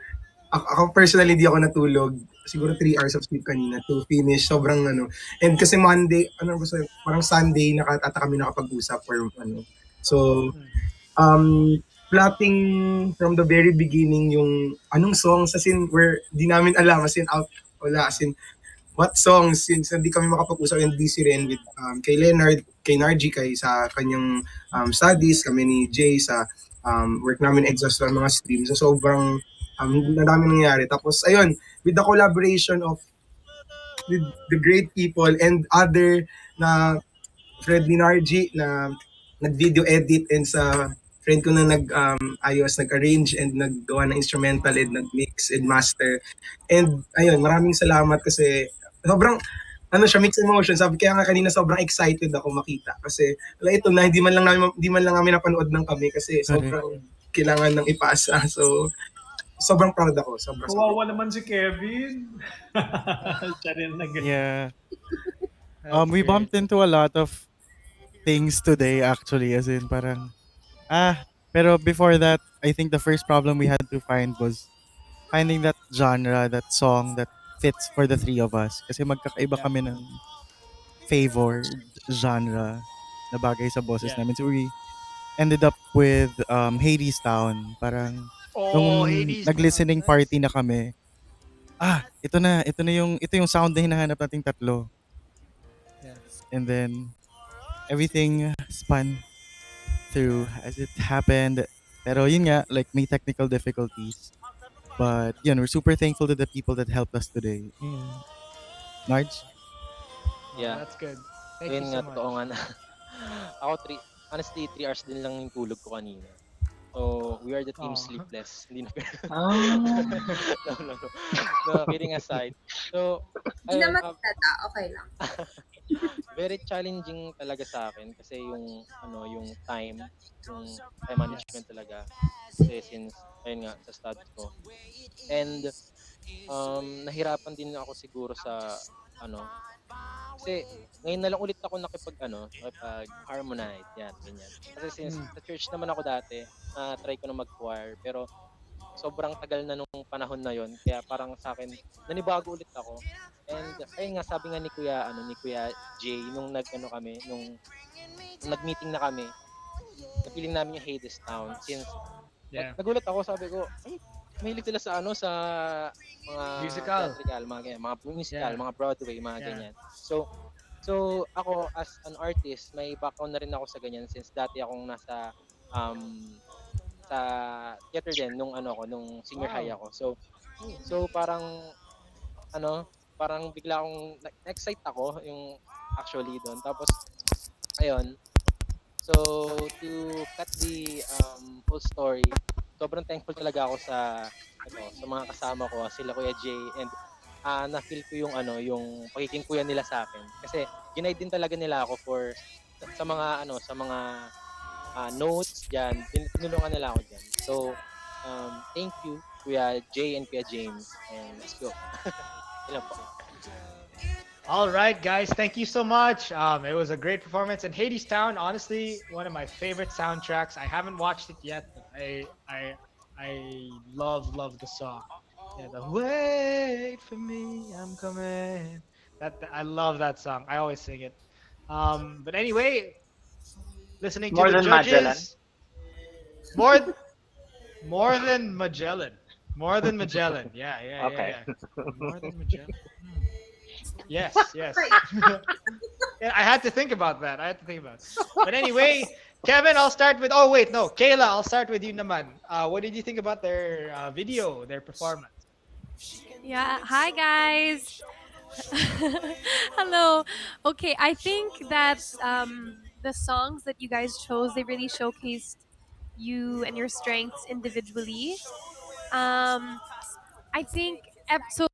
ako personally, di ako natulog. Siguro 3 hours of sleep kanina to finish. Sobrang ano. And kasi Monday, ano ba sa, parang Sunday, ata kami nakapag-usap or ano. So, Hmm. plotting from the very beginning yung anong songs, as in, where di namin alam, as in, out, wala, as Yeah. in, what songs, since hindi kami makapag-usap and busy rin with kay Leonard, kay Narji, kay sa kanyang studies, kami ni Jay sa work namin exhaust ng mga streams. So sobrang na dami nangyayari. Tapos ayun, with the collaboration of with the great people and other na friend ni Narji na nag-video edit, and sa friend ko na ayos, nag-arrange and naggawa ng instrumental and nag-mix and master. And ayun, maraming salamat kasi sobrang ano siya, mixed emotions. Sabi kaya nga kanina sobrang excited ako makita kasi wala ito na hindi man lang namin napanood ng kami kasi Sorry. sobrang kailangan ng ipasa. So sobrang proud ako, sobra. Kawawa naman si Kevin. Siya rin Yeah. That's We great. bumped into a lot of things today actually, as in parang pero before that, I think the first problem we had to find was finding that genre, that song that fits for the three of us. Kasi magkakaiba Yeah. kami ng favored genre na bagay sa boses Yeah. namin. So we ended up with Hades Town. Parang nung Oh, Hades Town. nag-listening Nice. party na kami, ito yung sound na hinahanap nating tatlo. Yeah. And then everything spun through as it happened. Pero yun nga, like may technical difficulties. But yun, we're super thankful to the people that helped us today. Yeah. Narj? Oh, Yeah. that's good. Thank you Ayun so nga, much. totoo nga na. Ako, honestly 3 hours din lang yung tulog ko kanina. So, we are the team Oh. sleepless. Hindi na Oh. no, no, no. No, kidding aside. So, Hindi ayun, naman tata, okay lang. very challenging talaga sa akin kasi yung time Yes. management talaga. Kasi since, ayun nga, sa studies ko. And, nahirapan din ako siguro sa, ano, kasi ngayon na lang ulit ako nakipag-harmonize, yan, ganyan. Kasi since Mm. sa church naman ako dati, try ko na mag-choir, pero sobrang tagal na nung panahon na yon kaya parang sa akin nanibago ulit ako. And ayun nga sabi nga ni Kuya Jay nung nung nag-meeting na kami, na feeling namin yung Hades Town since Yeah. nagulat ako sabi ko, ay mahilig sila sa sa mga Musical. theatrical, mga ganyan, mga musical, Yeah. mga Broadway, mga Yeah. ganyan. So ako as an artist, may background na rin ako sa ganyan since dati akong nasa um sa theater din nung senior high Wow. ako. So parang bigla akong na-excite ako yung actually doon. Tapos ayun, so to cut the full story, sobrang thankful talaga ako sa mga kasama ko, sila Kuya Jay, and na-feel ko yung pagiging kuya nila sa akin. Kasi ginaid din talaga nila ako sa mga notes diyan. Tinulungan nila ako diyan. So, thank you Kuya Jay and Kuya James, and let's go. Ilan po? All right, guys, thank you so much. It was a great performance, and Hades Town, honestly, one of my favorite soundtracks. I haven't watched it yet, but I love the song. Yeah, the wait for me, I'm coming. I love that song. I always sing it. But anyway, listening to More the than Magellan. judges, more more than Magellan, more than Magellan. Okay. Yeah. More than Magellan. Hmm. Yes. Yeah, I had to think about that. But anyway, Kevin, I'll start with. Oh wait, no, Kayla, I'll start with you, naman. What did you think about their video, their performance? Yeah. Hi, guys. Hello. Okay, I think that the songs that you guys chose, they really showcased you and your strengths individually. Um, I think so.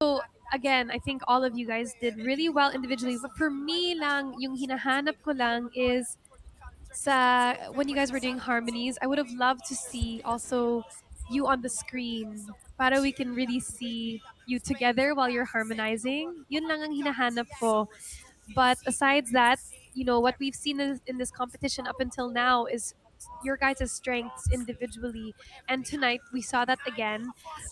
Again, I think all of you guys did really well individually. But for me lang, yung hinahanap ko lang is sa when you guys were doing harmonies, I would have loved to see also you on the screen para we can really see you together while you're harmonizing. Yun lang ang hinahanap ko. But besides that, what we've seen in this competition up until now is your guys' strengths individually. And tonight we saw that again.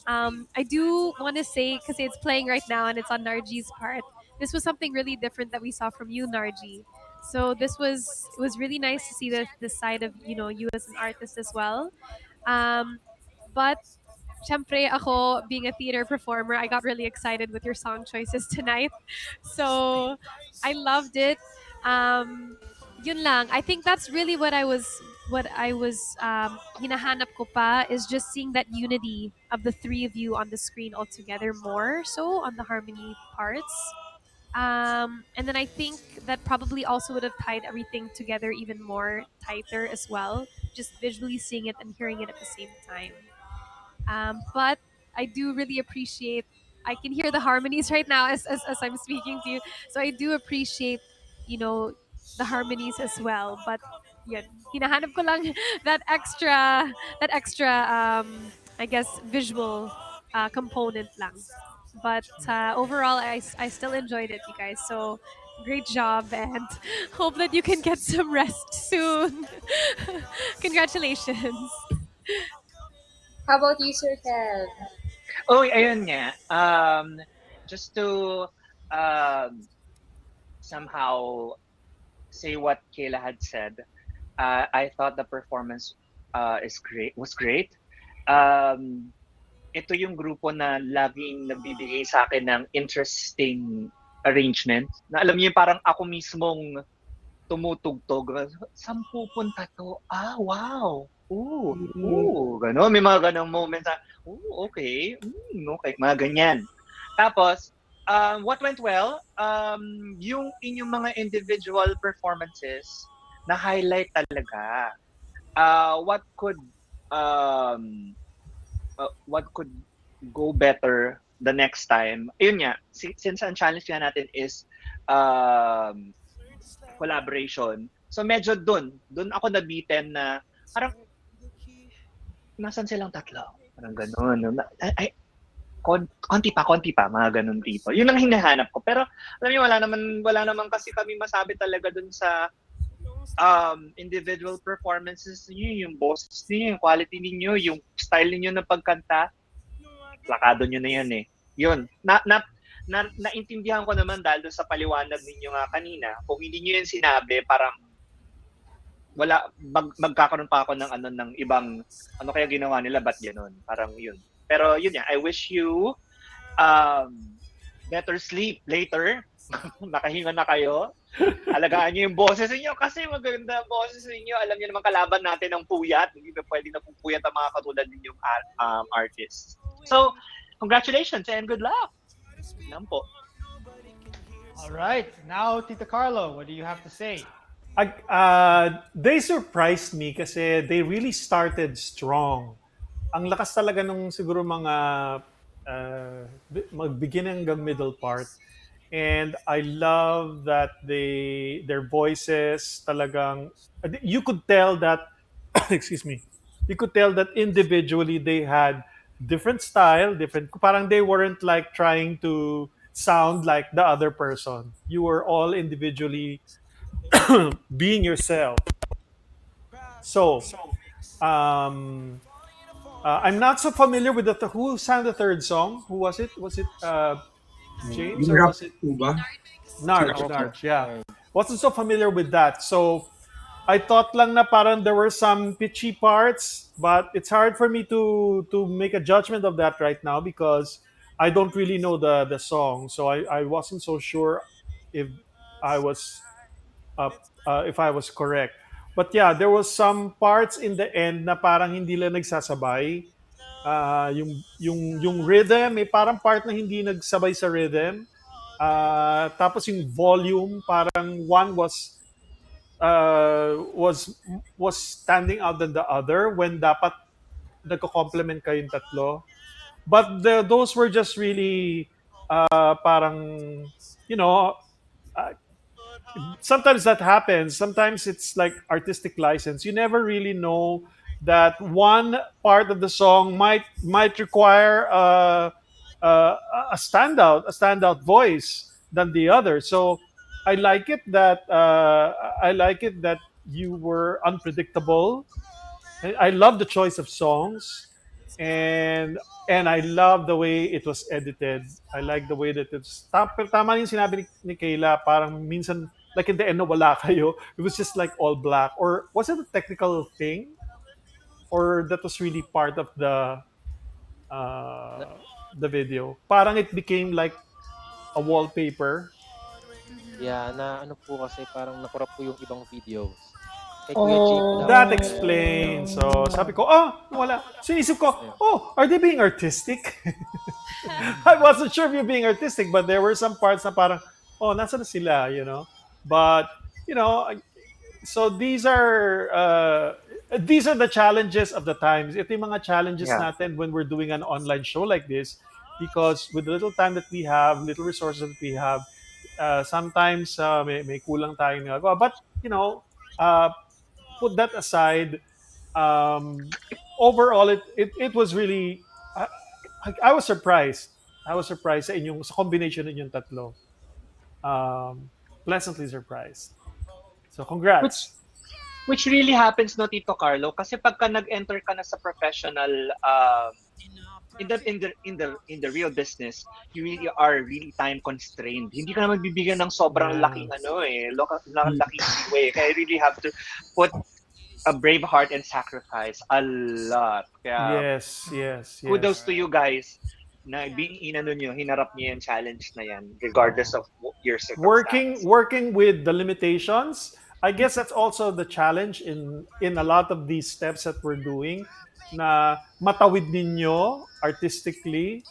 I do want to say, because it's playing right now and it's on Narji's part, this was something really different that we saw from you, Narji. So it was really nice to see this side of you as an artist as well. Um, but syempre ako being a theater performer, I got really excited with your song choices tonight. So I loved it. Yun lang. I think that's really what I was hinahanap ko pa is just seeing that unity of the three of you on the screen all together more so on the harmony parts. And then I think that probably also would have tied everything together even more tighter as well, just visually seeing it and hearing it at the same time. But I do really appreciate. I can hear the harmonies right now as I'm speaking to you. So I do appreciate, you know, the harmonies as well. But yun, hinahanap ko lang that extra, I guess, visual component lang. But overall, I still enjoyed it, you guys. So great job, and hope that you can get some rest soon. Congratulations. How about you, Sir Kev? Oh, ayun nga. Just to um, somehow say what Kayla had said, I thought the performance was great. Um, ito yung grupo na laging nagbibigay sa akin ng interesting arrangement. Na alam niyo yung parang ako mismong tumutugtog. Saan pupunta to? Ah, wow! Gano'n. May mga ganong moments na, okay. Okay, mga ganyan. Tapos, what went well, yung inyong mga individual performances, na highlight talaga. What could um what could go better the next time? Yun nga, since ang challenge nga natin is um collaboration. So medyo dun ako nabitin na parang nasan silang tatlo? Parang gano'n. Ay, konti pa, mga ganun tipo. Yun ang hinahanap ko. Pero alam niyo wala naman kasi kami masabi talaga dun sa individual performances niyo, yung boses niyo, yung quality niyo, yung style niyo ng pagkanta. Plakado niyo na yan eh. Yun. Naintindihan ko naman dahil dun sa paliwanag ninyo nga kanina. Kung hindi niyo yan sinabi, parang magkakaroon pa ako ng ibang ano kaya ginawa nila, ba't gano'n? Parang yun. Pero yun I wish you better sleep later. Nakahinga na kayo. Alagaan niyo yung boses niyo kasi maganda ang boses niyo. Alam niyo naman kalaban natin ang puyat. Hindi na pwede na pupuyat ang mga katulad ninyong artists. So, congratulations and good luck. Yan po. All right. Now, Tita Carlo, what do you have to say? They surprised me kasi they really started strong. Ang lakas talaga nung siguro mga beginning hanggang middle part. And I love that their voices talagang, you could tell that, excuse me, you could tell that individually they had different style, parang they weren't like trying to sound like the other person. You were all individually being yourself. So, I'm not so familiar with who sang the third song. Who was it? Was it James Yung or rap was it po ba? Narj? Narj, yeah. Wasn't so familiar with that. So I thought lang na parang there were some pitchy parts, but it's hard for me to make a judgment of that right now because I don't really know the song. So I wasn't so sure if I was if I was correct. But yeah, there was some parts in the end na parang hindi lang nagsasabay. Yung rhythm, may parang part na hindi nagsabay sa rhythm. Tapos yung volume, parang one was standing out than the other when dapat nagko-complement kayong tatlo. But those were just really parang, you know, uh, sometimes that happens. Sometimes it's like artistic license. You never really know that one part of the song might require a standout voice than the other. So I like it that you were unpredictable. I love the choice of songs, and I love the way it was edited. I like the way that tama yung sinabi ni Kayla, parang minsan like in the end na wala kayo. It was just like all black, or was it a technical thing, or that was really part of Na, the video? Parang it became like a wallpaper. yeah, na ano po kasi parang nakurap po yung ibang videos. Kay Kuya JP Oh, daw. that explains. So, sabi ko, wala. So, isip ko, Ayun. are they being artistic? I wasn't sure if you're being artistic, but there were some parts na parang, nasa na sila, you know? But, you know, so these are the challenges of the times. Ito yung mga challenges Yeah. natin when we're doing an online show like this, because with the little time that we have, little resources that we have, sometimes may kulang tayong nagagawa. But, you know, put that aside, um, overall, it was really, I was surprised. I was surprised sa combination ninyong tatlo. Pleasantly surprised. So, Which congrats. which really happens no Tito Carlo kasi pagka nag-enter ka na sa professional in the real business, you really are really time constrained. Hindi ka naman bibigyan ng sobrang laking laking leeway. Kaya you really have to put a brave heart and sacrifice a lot. Kaya Yes. kudos to you guys na hinarap niyo yung challenge na yan regardless of your circumstance. Working with the limitations, I guess that's also the challenge in a lot of these steps that we're doing, na matawid ninyo artistically.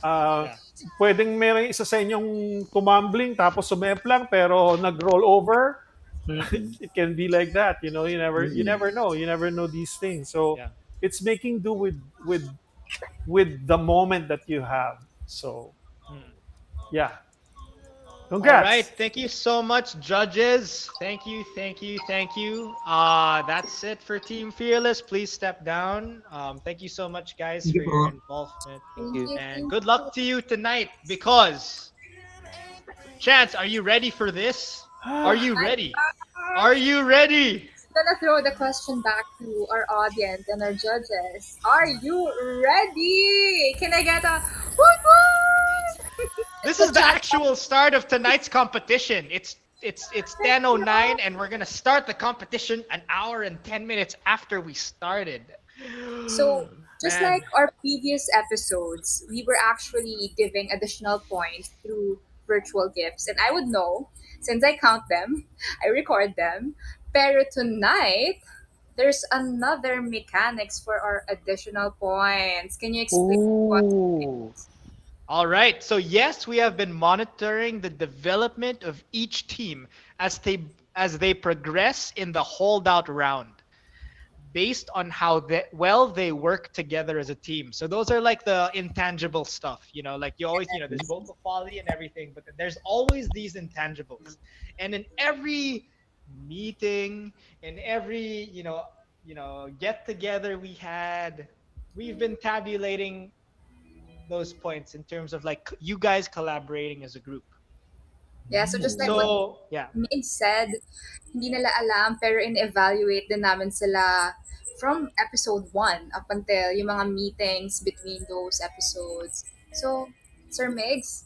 Yeah. Pwedeng may isa sa inyong tumambling tapos sumemplang pero nag-roll over. Mm-mm. It can be like that. You Mm-mm. never know. You never know these things. So Yeah. it's making do with the moment that you have. So Hmm. yeah, All right. congrats. Thank you so much, judges. Thank you, thank you, thank you. That's it for Team Fearless. Please step down. Thank you so much, guys, Hindi for po. your involvement. Thank Thank you. you, And thank good you. luck to you tonight because, Chance, are you ready for this? Are you My ready? Are gosh. you ready? I'm gonna throw the question back to our audience and our judges. Are you ready? Can I get a woot woot? This The is the chat actual start of tonight's competition. It's Thank 10:09 you. and we're going to start the competition an hour and 10 minutes after we started. So, just Man. like our previous episodes, we were actually giving additional points through virtual gifts. And I would know, since I count them, I record them. Pero tonight, there's another mechanics for our additional points. Can you explain what it Ooh. is? All right. So yes, we have been monitoring the development of each team as they progress in the holdout round, based on how well they work together as a team. So those are like the intangible stuff, like you always, there's vocal quality and everything, but then there's always these intangibles. And in every meeting, in every, get together we've been tabulating those points in terms of like you guys collaborating as a group. Yeah, so just like what So, yeah. Mig said, hindi nila alam pero in-evaluate din namin sila from episode 1 up until yung mga meetings between those episodes. So, Sir Migs,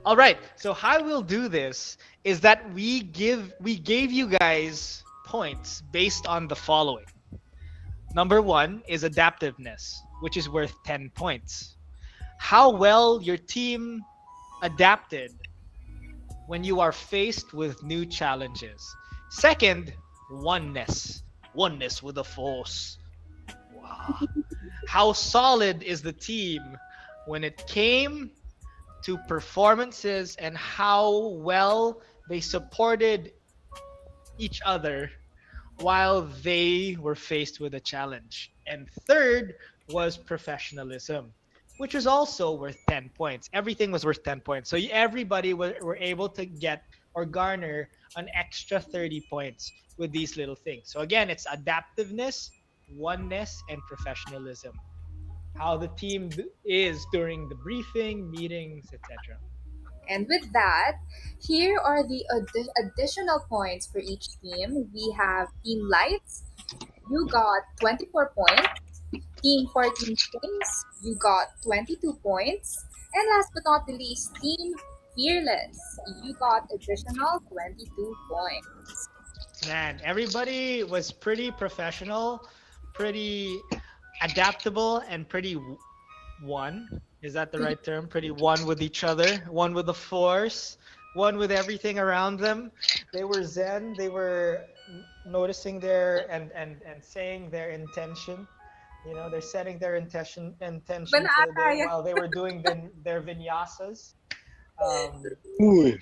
All right. So how we'll do this is that we gave you guys points based on the following. Number 1 is adaptiveness, which is worth 10 points. How well your team adapted when you are faced with new challenges. Second, oneness. Oneness with the force. Wow. How solid is the team when it came to performances and how well they supported each other while they were faced with a challenge. And third was professionalism, which was also worth 10 points. Everything was worth 10 points. So everybody were able to get or garner an extra 30 points with these little things. So again, it's adaptiveness, oneness, and professionalism. How the team is during the briefing, meetings, etc. and with that, here are the additional points for each team. We have Team Lights, you got 24 points. Team 14 Kings, you got 22 points. And last but not the least, Team Fearless, you got additional 22 points. Man, everybody was pretty professional, pretty adaptable, and pretty one. Is that the Pretty right term? Pretty one with each other, one with the force, one with everything around them. They were zen. They were noticing and saying their intention. They're setting their intention for the banata day yan. while they were doing their vinyasas. Um, Uy.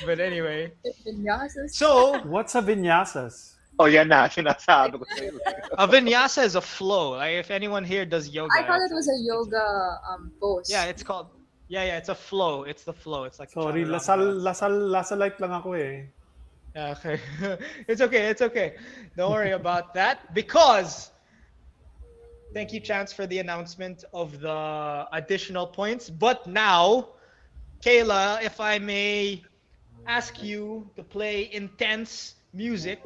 but anyway, Vinyasas. so What's a vinyasas? Oh, yan na. Sinasabi ko sa'yo. a vinyasa is a flow. Like if anyone here does I yoga, thought it was a yoga yeah, pose. it's called. Yeah, it's a flow. It's the flow. It's like a Sorry, chaturanga. lasal like lang ako eh. Yeah, okay. It's okay. It's okay. Don't worry about that because thank you, Chance, for the announcement of the additional points. But now, Kayla, if I may ask you to play intense music,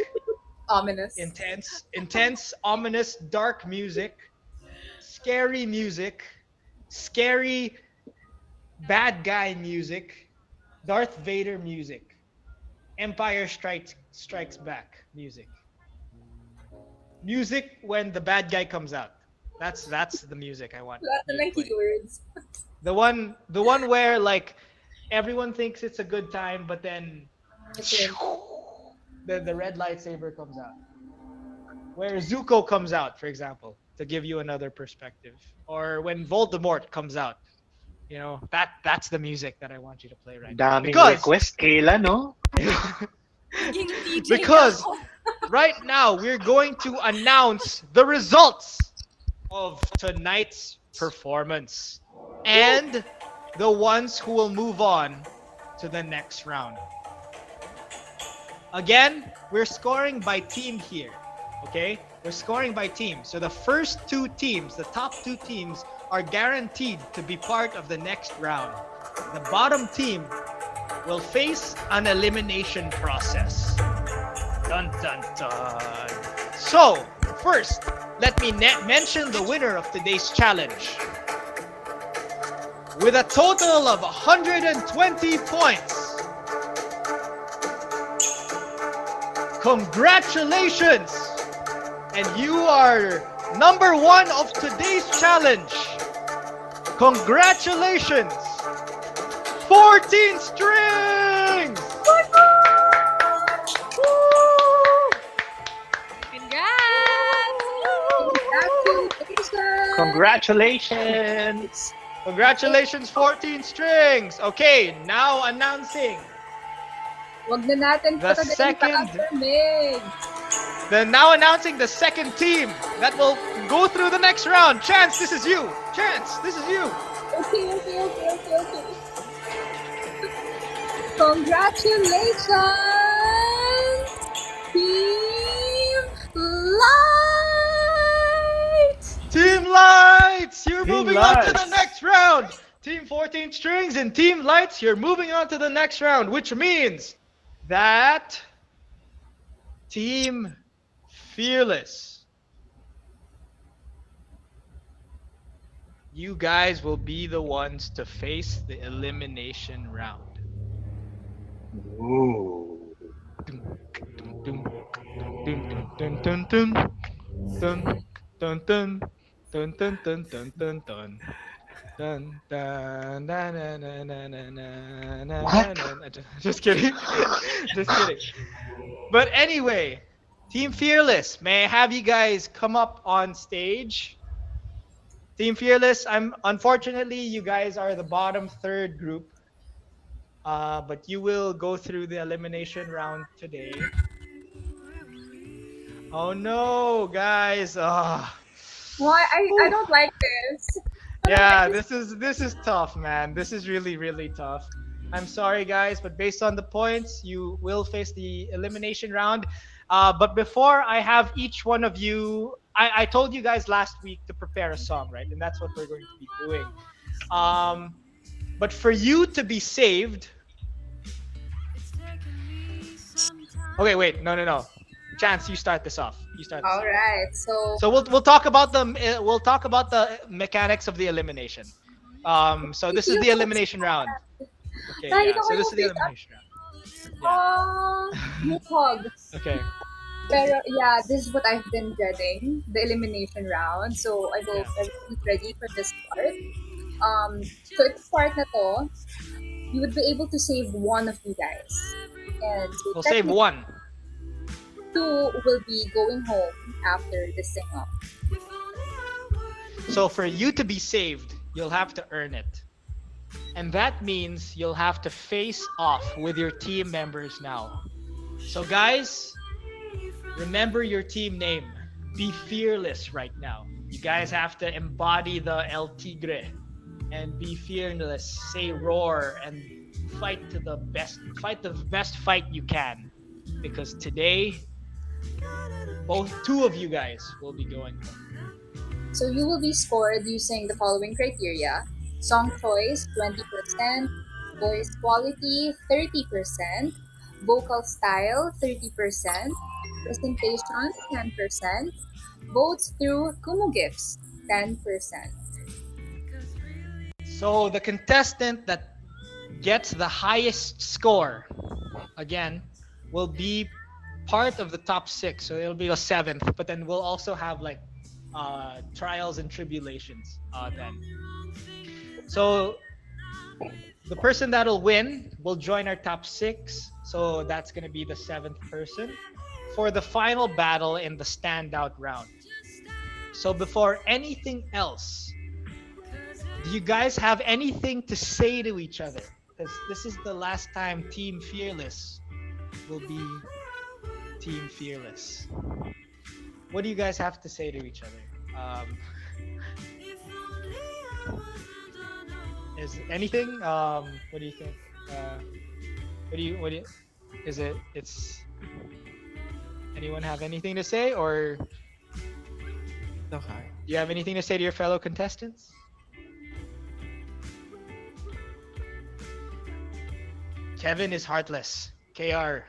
Ominous. intense, ominous, dark music, scary bad guy music, Darth Vader music, Empire Strikes Back music. Music when the bad guy comes out. That's the music I want Lahat you na to ng play. keywords. The one where like everyone thinks it's a good time, but then Okay. the red lightsaber comes out. Where Zuko comes out, for example, to give you another perspective, or when Voldemort comes out. That's the music that I want you to play right now. Daming Because request, Kayla, no? Naging DJ na because ako. right now we're going to announce the results of tonight's performance and the ones who will move on to the next round. Again, we're scoring by team here. Okay? We're scoring by team. So the first two teams, the top two teams, are guaranteed to be part of the next round. The bottom team will face an elimination process. Dun dun dun. So, first, let me mention the winner of today's challenge. With a total of 120 points. Congratulations! And you are number one of today's challenge. Congratulations! 14 strings! Congratulations! Congratulations, 14 strings! Okay, now announcing Wag na natin the patagalan pa second. after Meg. Now announcing the second team that will go through the next round. Chance, this is you. Chance, this is you. Okay. Congratulations, Team Light! Team Lights, you're Team moving on to the Lights. next round. Team 14 strings and Team Lights, you're moving on to the next round, which means that Team Fearless, you guys will be the ones to face the elimination round. Ooh. Dun, dun, dun, dun, dun, dun, dun, dun, dun, dun, dun, dun, dun. Dun, dun, na, na, na, na, na, na, na, What? na, na. Just kidding. Just kidding. But anyway, Team Fearless, may I have you guys come up on stage? Team Fearless, unfortunately you guys are the bottom third group. But you will go through the elimination round today. Oh no, guys. Why? I don't like this. Yeah, this is tough, man. This is really, really tough. I'm sorry, guys, but based on the points, you will face the elimination round. But before I have each one of you, I told you guys last week to prepare a song, right? And that's what we're going to be doing. But for you to be saved. Okay, wait, no. Chance, you start this off. You start this All off. right. So we'll talk about the mechanics of the elimination. So this is the elimination round. Okay, Tayo yeah. na So this is the kayo, elimination round. Mukhog. Okay. Pero yeah, this is what I've been dreading, the elimination round. So I hope Yeah. everyone's ready for this part. So ito part na to, you would be able to save one of you guys. And so We'll save technically, one. two will be going home after the sing-off. So for you to be saved, you'll have to earn it. And that means you'll have to face off with your team members now. So guys, remember your team name. Be fearless right now. You guys have to embody the El Tigre and be fearless. Say roar and fight to the best. Fight the best fight you can. Because today, two of you guys will be going home. So you will be scored using the following criteria. Song choice, 20%. Voice quality, 30%. Vocal style, 30%. Presentation, 10%. Votes through Kumu Gifts, 10%. So the contestant that gets the highest score, again, will be part of the top 6. So it'll be a 7th, but then we'll also have like trials and tribulations then. So the person that'll win will join our top 6. So that's going to be the 7th person for the final battle in the standout round. So before anything else, Do you guys have anything to say to each other? Because this is the last time Team Fearless will be Team Fearless. What do you guys have to say to each other? Is anything? What do you think? What do you? Is it? It's. Anyone have anything to say, or Okay. do you have anything to say to your fellow contestants? Khevin is heartless. KR.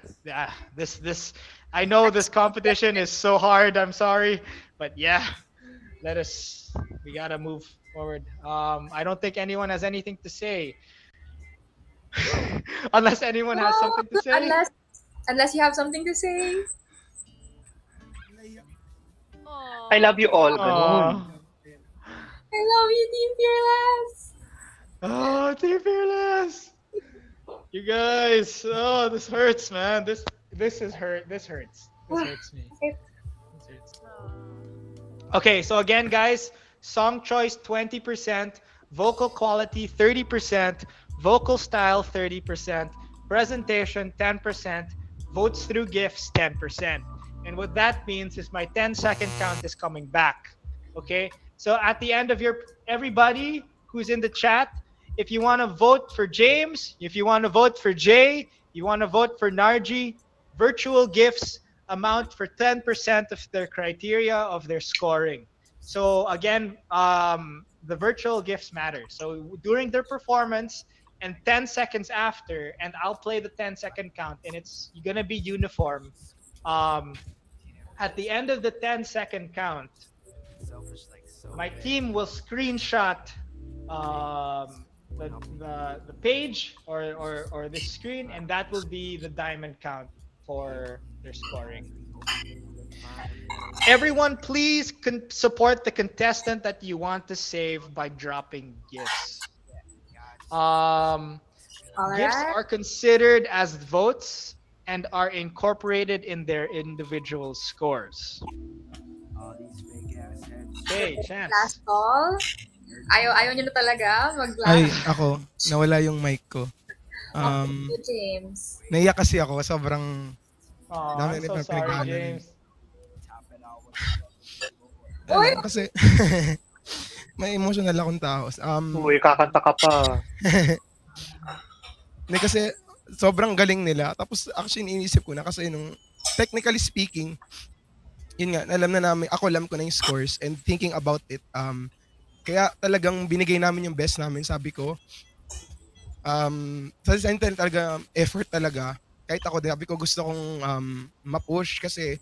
This. I know this competition is so hard. I'm sorry, but yeah, let us. We gotta move forward. I don't think anyone has anything to say, unless anyone has Oh, something to say. unless you have something to say. I love you all, Aww. ganun. I love you, Team Fearless. Oh, Team Fearless. You guys. Oh, this hurts, man. This is hurt. This hurts. This hurts me. This hurts. Okay, so again, guys, song choice 20%, vocal quality 30%, vocal style 30%, presentation 10%, votes through gifts 10%. And what that means is my 10-second count is coming back. Okay? So at the end of your everybody who's in the chat, if you want to vote for James, if you want to vote for Jay, you want to vote for Narji, virtual gifts amount for 10% of their criteria of their scoring. So again, the virtual gifts matter. So during their performance and 10 seconds after, and I'll play the 10-second count, and it's gonna be uniform. At the end of the 10-second count, my team will screenshot the page or the screen, and that will be the diamond count for their scoring. Everyone, please support the contestant that you want to save by dropping gifts. Gifts Alright. are considered as votes and are incorporated in their individual scores. Okay, Last Chance. call. Ayaw nyo na talaga Ay, mag-last. ako, nawala yung mic ko. Okay, James. Naiyak kasi ako, sobrang Oh, dami I'm rin so na sorry, pinagdaanan. James. Uy! Ano, kasi may emotional akong tao. Uy, kakanta ka pa. Hindi kasi sobrang galing nila. Tapos actually iniisip ko na kasi nung technically speaking, yun nga, alam na namin, ako alam ko na yung scores and thinking about it, kaya talagang binigay namin yung best namin. Sabi ko, sa center talaga, effort talaga. Kahit ako, sabi ko gusto kong ma-push kasi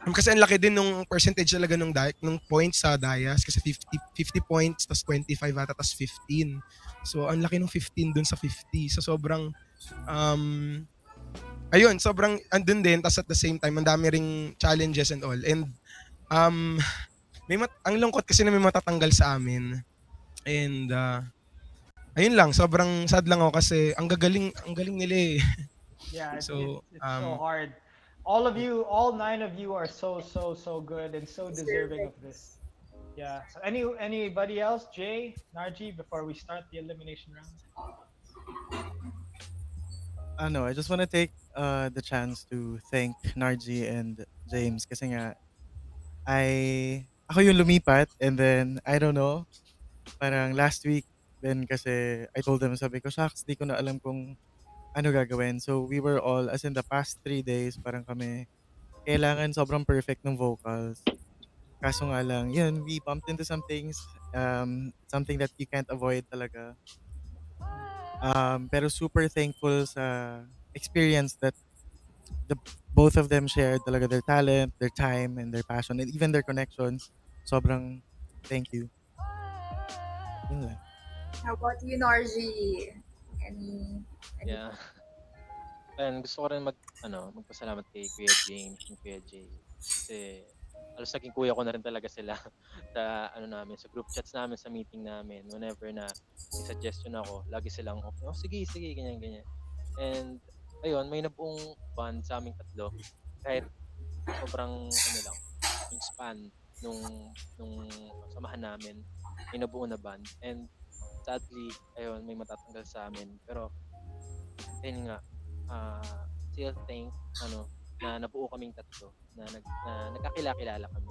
ang laki din nung percentage talaga nung points sa Dias kasi 50 points tas 25 ata tas 15. So ang laki ng 15 dun sa 50. So sobrang ayun, sobrang andun din tas at the same time ang dami ring challenges and all. And ang lungkot kasi na may matatanggal sa amin. And ayun lang, sobrang sad lang ako kasi ang galing nila eh. Yeah, So, it's so hard. All of you, all 9 of you are so good and so deserving of this. Yeah. So anybody else, Jay, Narji, before we start the elimination round? I just want to take the chance to thank Narji and James kasi nga ako yung lumipat and then I don't know, parang last week then kasi I told them, sabi ko, shucks, di ko na alam kung ano gagawin. So we were all, as in the past 3 days, parang kami kailangan sobrang perfect ng vocals. Kaso nga lang, yun, we bumped into some things, something that you can't avoid talaga. Pero super thankful sa experience that the both of them shared talaga, their talent, their time, and their passion, and even their connections. Sobrang thank you. Yun lang. How about you, Narji? Any Yeah. And gusto ko rin magpasalamat kay Kuya James and Kuya Jay. Kasi halos naging kuya ko na rin talaga sila sa namin, sa group chats namin, sa meeting namin. Whenever na may suggestion ako, lagi silang okay. Oh, sige, ganyan. And ayun, may nabuong bond sa aming tatlo. Kahit sobrang lang, yung span nung samahan namin, may nabuo na band. And sadly, ayun, may matatanggal sa amin. Pero, ayun nga, still think, na nabuo kaming tatlo, na nagkakilala kami.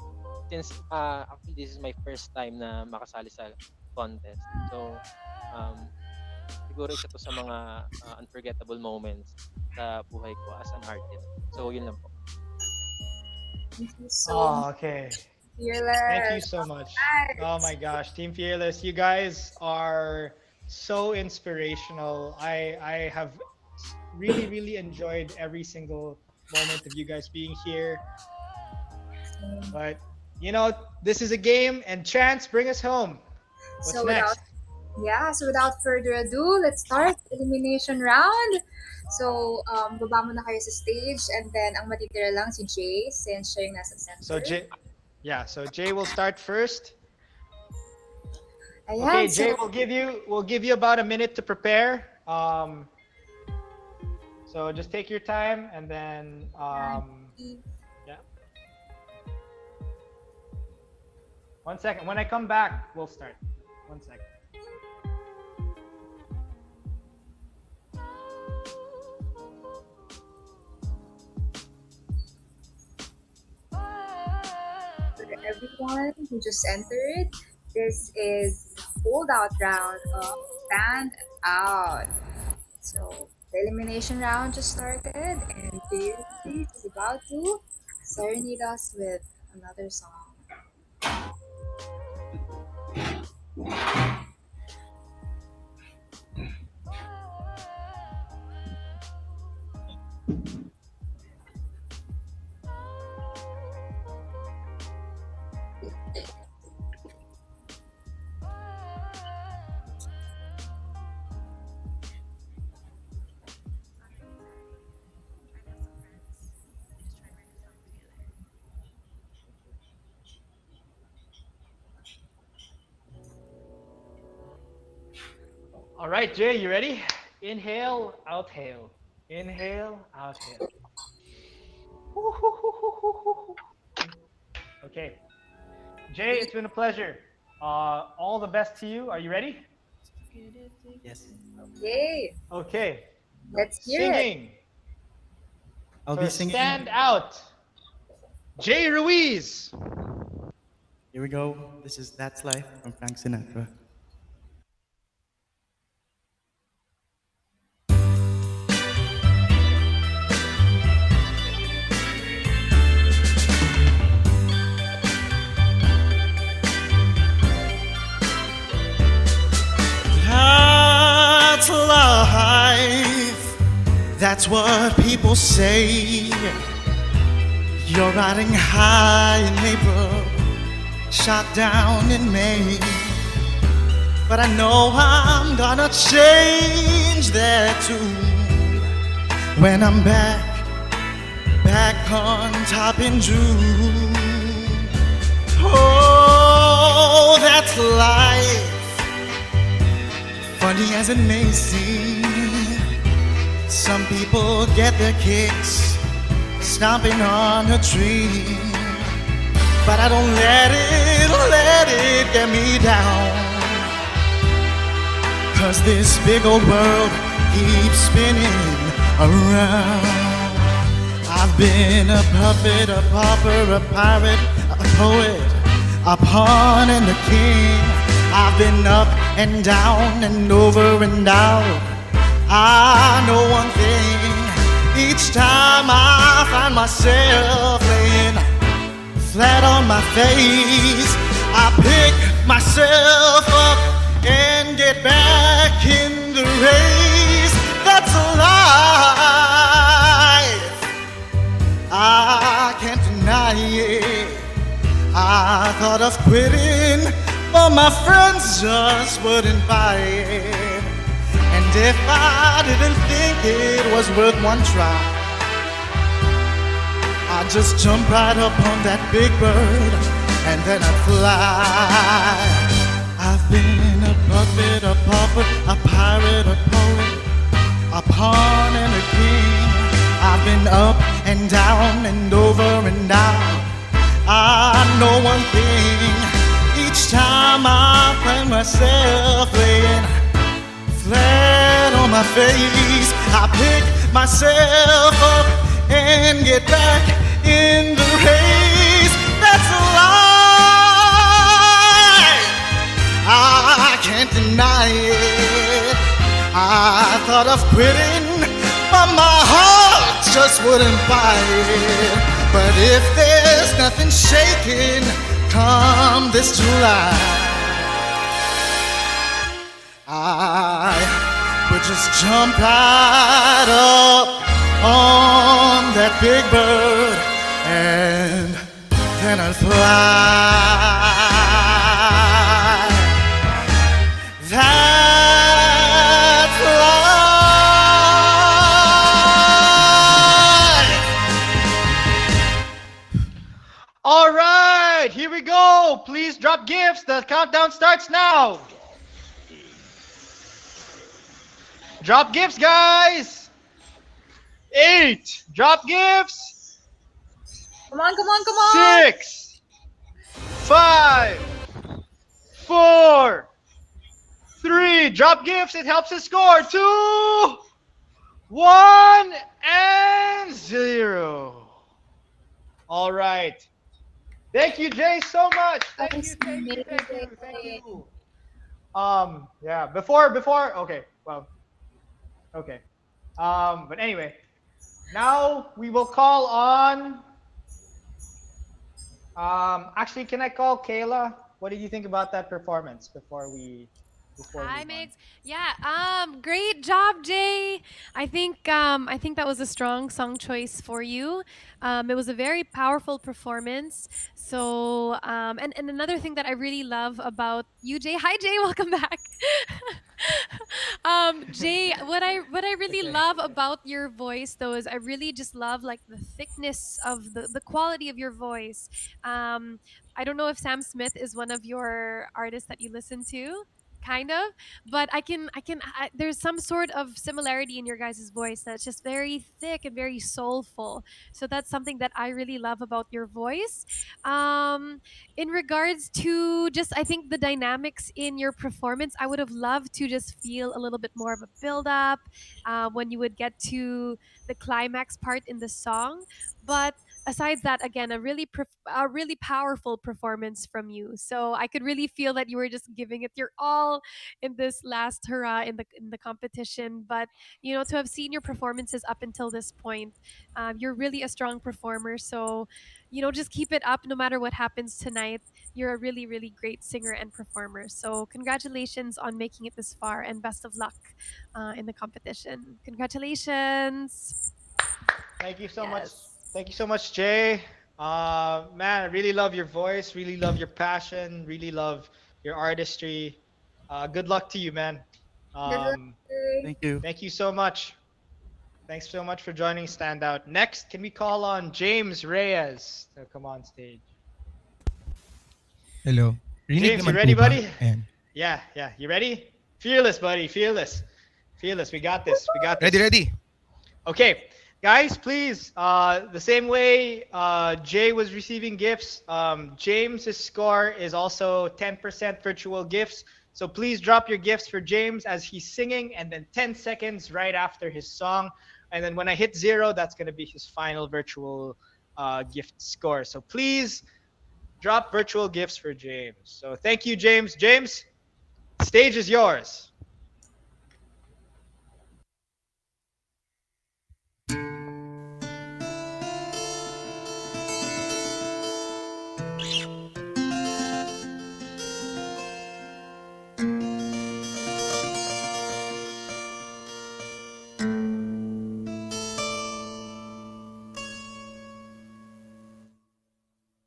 Since, actually, this is my first time na makasali sa contest. So, um, siguro isa to sa mga unforgettable moments sa buhay ko as an artist. So, yun lang po. Thank you so Oh, much, okay. Fearless. Thank you so much. Oh my gosh, Team Fearless, you guys are so inspirational. I have really enjoyed every single moment of you guys being here. But you know, this is a game, and Chance, bring us home. What's So next? without further ado, let's start elimination round. So, baba muna kayo sa stage, and then ang matitira lang si Jay, since siya yung nasa So center. Jay will start first. Ayan, Okay, Jay, so, we'll give you about a minute to prepare. So just take your time, and then yeah. 1 second. When I come back, we'll start. 1 second. for everyone who just entered, this is the fold-out round of Stand Out. So, the elimination round just started, and Beauty is about to serenade us with another song. All right, Jay, you ready? Inhale, outhale. Inhale, outhale. Okay. Jay, it's been a pleasure. All the best to you. Are you ready? Yes. Yay! Okay. Let's hear it. Singing. I'll For be singing. Stand Out. Jay Ruiz. Here we go. This is That's Life from Frank Sinatra. That's life. That's what people say. You're riding high in April, shot down in May. But I know I'm gonna change that too when I'm back on top in June. Oh, that's life. Funny as it may seem, some people get their kicks stomping on a tree. But I don't let it get me down. 'Cause this big old world keeps spinning around. I've been a puppet, a pauper, a pirate, a poet, a pawn and a king. I've been up and down and over and out. I know one thing, each time I find myself laying flat on my face, I pick myself up and get back in the race. That's life, I can't deny it. I thought of quitting, but my friends just wouldn't buy it. And if I didn't think it was worth one try, I'd just jump right up on that big bird and then I'd fly. I've been a puppet, a puppet, a pirate, a poet, a pawn and a king. I've been up and down and over and out. I know one thing, each time I find myself laying my face. I pick myself up and get back in the race. That's a lie, I can't deny it. I thought of quitting, but my heart just wouldn't buy it. But if there's nothing shaking come this July, I would just jump right up on that big bird and then I'd fly. That's life. All right, here we go. Please drop gifts. The countdown starts now. Drop gifts, guys. 8. Drop gifts. Come on, come on, come on. 6. 5. 4. 3. Drop gifts. It helps us score. 2. 1 and 0. All right. Thank you, Jay, so much. Thank you, thank you, thank you, thank you. Yeah. Before. Okay. Well. Okay. But anyway, now we will call on. Actually, can I call Kayla? What did you think about that performance before we? Hi, Mix. Yeah. Great job, Jay. I think that was a strong song choice for you. It was a very powerful performance. So, and another thing that I really love about you, Jay. Hi, Jay. Welcome back. Jay, what I really love about your voice though is I really just love like the thickness of the quality of your voice. I don't know if Sam Smith is one of your artists that you listen to, kind of, but there's some sort of similarity in your guys' voice that's just very thick and very soulful. So that's something that I really love about your voice. In regards to just I think the dynamics in your performance, I would have loved to just feel a little bit more of a build up when you would get to the climax part in the song. But aside that, again, a really powerful performance from you. So I could really feel that you were just giving it your all in this last hurrah in the competition. But to have seen your performances up until this point, you're really a strong performer. So just keep it up no matter what happens tonight. You're a really, really great singer and performer. So congratulations on making it this far, and best of luck in the competition. Congratulations. Thank you so much. Yes. Thank you so much, Jay. Man, I really love your voice. Really love your passion. Really love your artistry. Good luck to you, man. Thank you. Thank you so much. Thanks so much for joining Standout. Next, can we call on James Reyes to come on stage? Hello. James, you ready, buddy? Yeah. You ready? Fearless, buddy. Fearless. We got this. Ready. Okay. Guys, please, the same way Jay was receiving gifts, James's score is also 10% virtual gifts. So please drop your gifts for James as he's singing, and then 10 seconds right after his song. And then when I hit 0, that's going to be his final virtual gift score. So please drop virtual gifts for James. So thank you, James. James, stage is yours.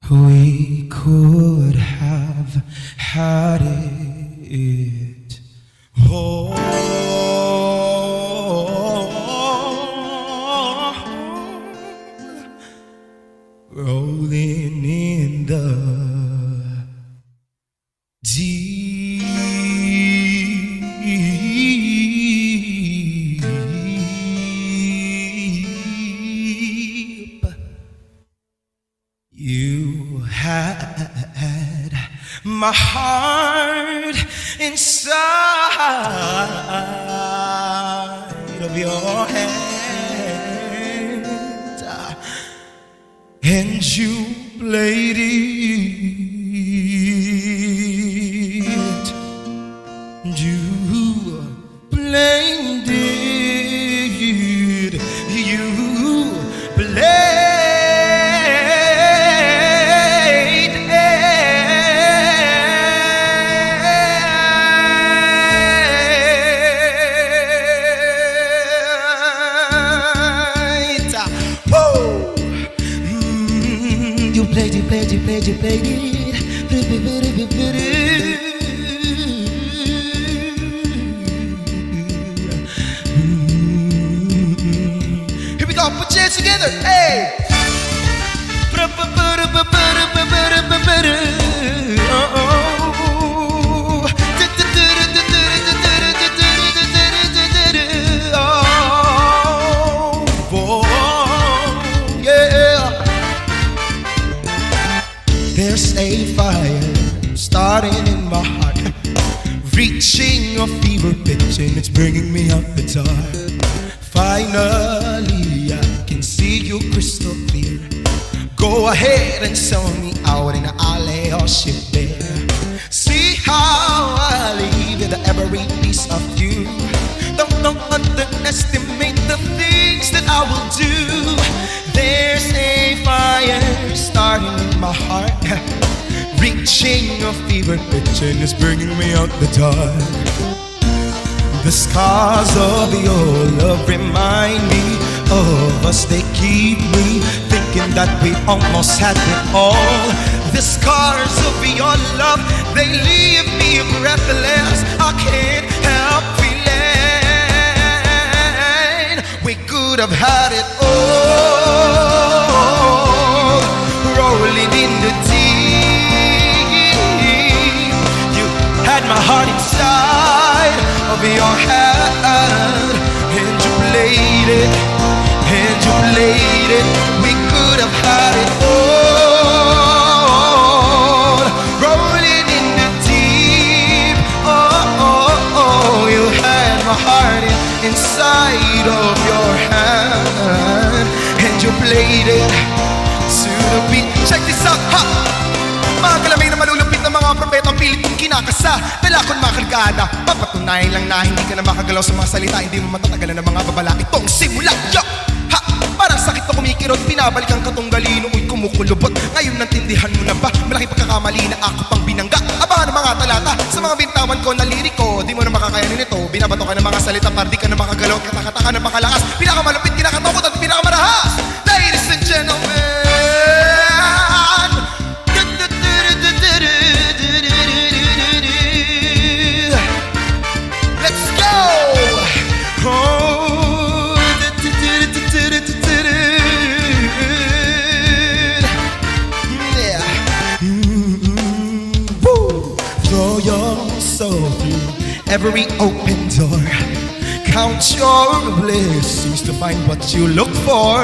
We could have had it all. Rolling in the deep. You had my heart inside. and you played it. Here we go, put your hands together, hey! There's a fire starting in my heart, reaching a fever pitch, and it's bringing me out the dark. Finally, I can see you crystal clear. Go ahead and sell me out in the alley or ship there. See how I leave with every piece of you. Don't underestimate the things that I will do. There's a fire starting in my heart, reaching a fever pitch, and it's bringing me out the dark. The scars of your love remind me of us. They keep me thinking that we almost had it all. The scars of your love, they leave me breathless. I can't help feeling we could have had it all. Rolling in the deep, you had my heart inside of your hand, and you played it, and you played it. We could have had it all. Rolling in the deep, you had my heart inside of your hand, and you played it to the beat. Check this out, ha! Mga kalamay na malulupit na mga propetang pilit kong kinakasa. Dala ko'y makalgada, papatunayan lang na hindi ka na makagalaw sa mga salita. Hindi mo matatagalan ng mga babala. Itong simula, yo! Ha! Parang sakit na kumikirot, pinabalik ang katunggali noong kumukulubot. Ngayon nantindihan mo na ba? Malaking pagkakamali na ako pang binangga. Abangan ng mga talata sa mga bintawan ko na liriko. Di mo na makakayanin ito. Binabato ka ng mga salita para di ka na makagalaw. Katakata ka ng makalakas. Pinakamalupit, kinakatakot at pinakamarahas. Ladies and gentlemen, let's go! Oh, yeah. Woo. Throw yourself through every open door. Count your blessings to find what you look for.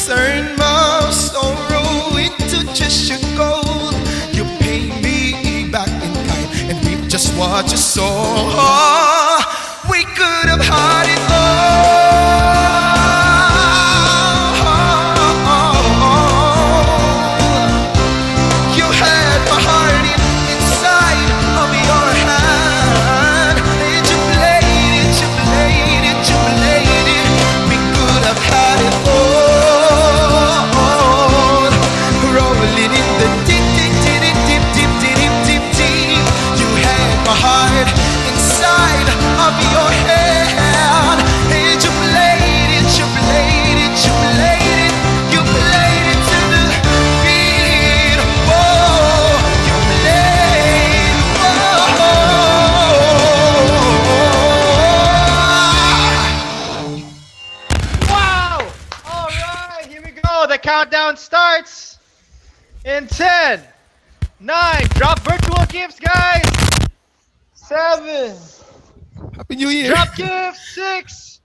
Turn my sorrow into just your gold. You pay me back in kind and reap just what you sow. We could have had it all. You had my heart inside of your hand, and you played it, you played it, you played it. We could have had it all. Rolling in the deep, deep, deep, deep, deep, deep, deep, deep. You had my heart inside of your hand, and you played it, you played it, you played it, you played it to the beat. Oh, you played, Wow! All right, here we go. The countdown starts in 10, 9. Drop virtual gifts, guys. 7. Happy New Year! Drop gifts. 6.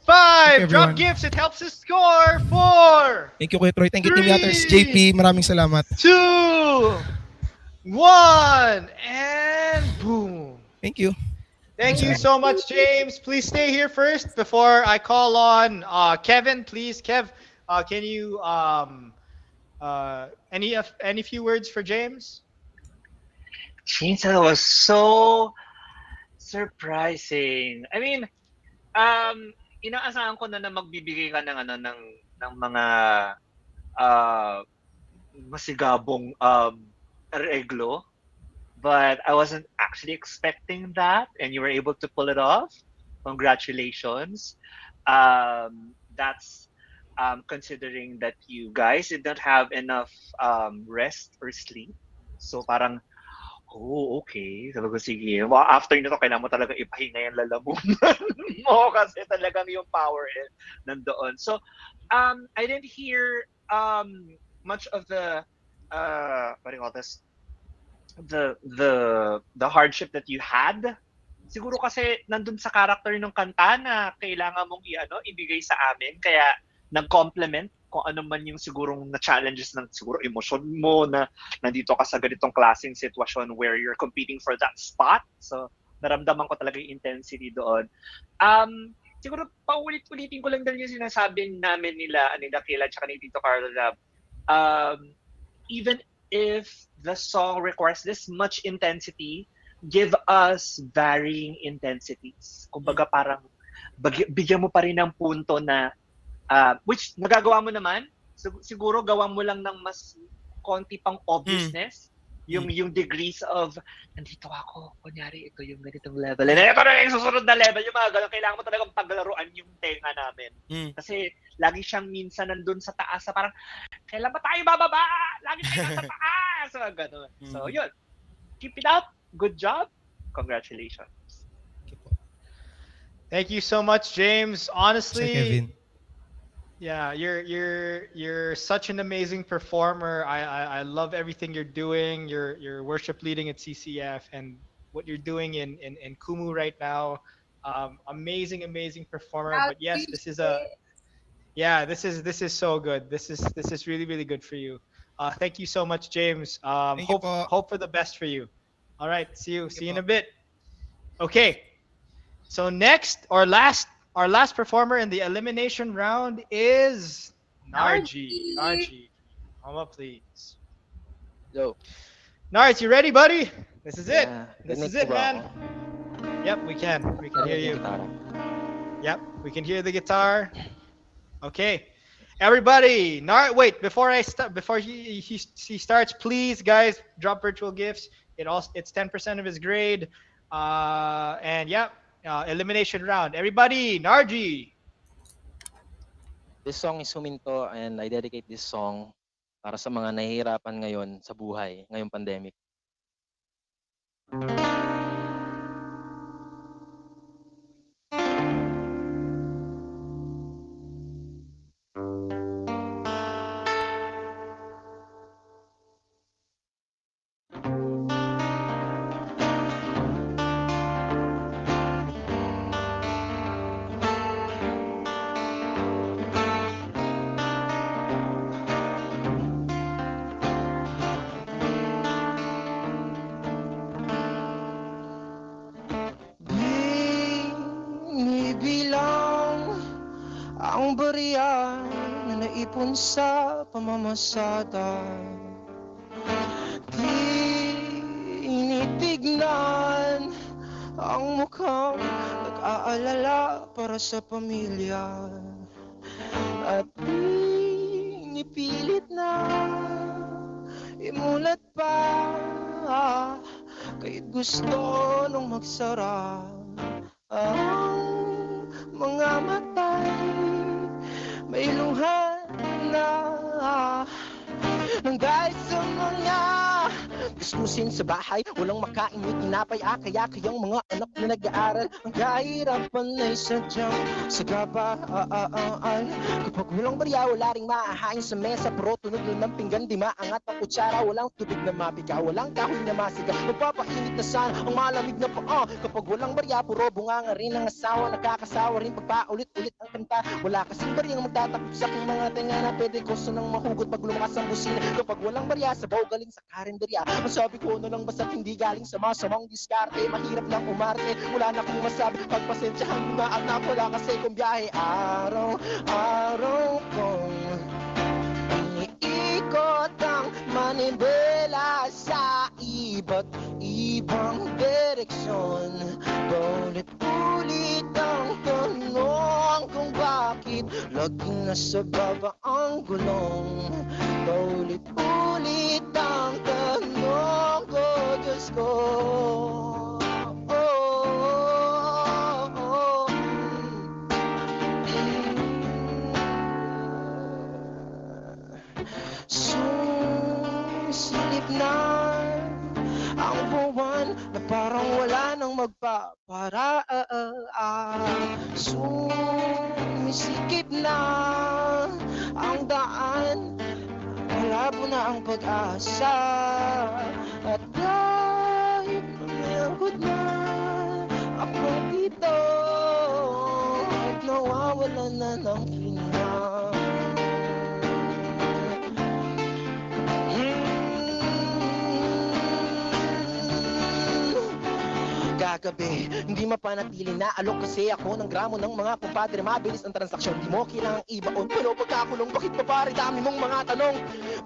5. Drop everyone. gifts. It helps us score. 4. Thank you, Kuya Troy. Thank you, Team Yatters. JP, maraming salamat. 2. 1. And boom. Thank you. Thank you so much, James. Please stay here first before I call on Khevin. Please, Kev, can you any few words for James? Jeez, that was so surprising. I mean, inaasahan ko na magbibigay ka ng ng mga masigabong reglo, but I wasn't actually expecting that, and you were able to pull it off. Congratulations. That's considering that you guys did not have enough rest or sleep. So parang, oh, okay. Sabi ko, sige. After nito, kailangan mo talaga ipahinga yung lalamunan mo kasi talagang yung power nandoon. So, I didn't hear much of the, what do you call this? The hardship that you had. Siguro kasi nandun sa character ng kanta na kailangan mong ibigay sa amin. Kaya nag-complement kung ano man yung sigurong na challenges ng siguro emosyon mo na nandito ka sa ganitong klaseng sitwasyon where you're competing for that spot. So, naramdaman ko talaga yung intensity doon. Siguro paulit-ulitin ko lang din yung sinasabi namin nila Kayla at ni Tito Carlo na even if the song requires this much intensity, give us varying intensities. Kumbaga parang bigyan mo pa rin ng punto na which nagagawa mo naman, siguro gawa mo lang ng mas konti pang obviousness, yung degrees of, nandito ako, kunyari ito yung ganitong level, and ito na yung susunod na level, yung mga ganun, kailangan mo talagang paglaruan yung tenga namin. Kasi lagi siyang minsan nandun sa taas, parang, kailan ba tayo bababa? Lagi tayo sa taas! So, ganun. So, yun. Keep it up. Good job. Congratulations. Thank you so much, James. Honestly, Kevin. yeah, you're such an amazing performer. I love everything you're doing. Your worship leading at CCF and what you're doing in Kumu right now. Amazing performer. But yes, this is so good. This is really good for you. Thank you so much, James. Hope for the best for you. All right, see you in a bit. Okay. So next or last our last performer in the elimination round is Narji. Narji, come up, please. Yo. Narji, you ready, buddy? This is it. Yeah, This is rinig it, ko ba man. ako? Yep, we can hear you. Gitara. Yep, we can hear the guitar. Okay, everybody. Wait, before he starts, please, guys, drop virtual gifts. It's 10% of his grade. And yeah, elimination round. Everybody, Narji. This song is Huminto and I dedicate this song para sa mga nahihirapan ngayon sa buhay, ngayong pandemic. Binibilang ang bariya na naipon sa pamamasada. Tinitignan ang mukhang nag-aalala para sa pamilya. At pinipilit na imulat pa kahit gusto nung magsara ang mga matay. May luha na nang dahil sa mga diskusin sa bahay, walang makain may tinapay. Kaya kayang mga anak na nag-aaral ang kahirapan ay sadyang sagabaan. Kapag walang barya, wala ring maahain sa mesa. Pero tunog lang ng pinggan, di maangat ang kutsara. Walang tubig na mapiga, walang kahoy na masiga. Magpapainit na sana ang malamig na paa. Kapag walang barya, puro bunganga rin ang asawa. Nakakasawa rin pagpaulit-ulit ang kanta. Wala kasing baryang magtatakot sa aking mga tenga na pwede ko sanang mahugot pag lumakas ang busina. Kapag walang barya, sabaw galing sa karinderya. Masabi ko na lang basta't hindi galing sa masamang diskarte. Mahirap lang umarte, wala na akong masabi. Pagpasensyahan mo na at wala kasi kong biyahe. Araw-araw kong iniikot ang manibela sa iba't ibang direksyon. Paulit-ulit ang tanong kung bakit laging nasa baba ang gulong. Paulit-ulit ang tanong ko, Diyos ko. Sumisikip na ang daan, malabo na ang pag-asa. At kahit lumayagod na ako dito, at nawawalan na ng kinang. Kagabi, hindi mapanatili na alok kasi ako ng gramo ng mga kumpadre. Mabilis ang transaksyon, di mo kailangang ibaon. Pero pagkakulong, bakit pa pare dami mong mga tanong?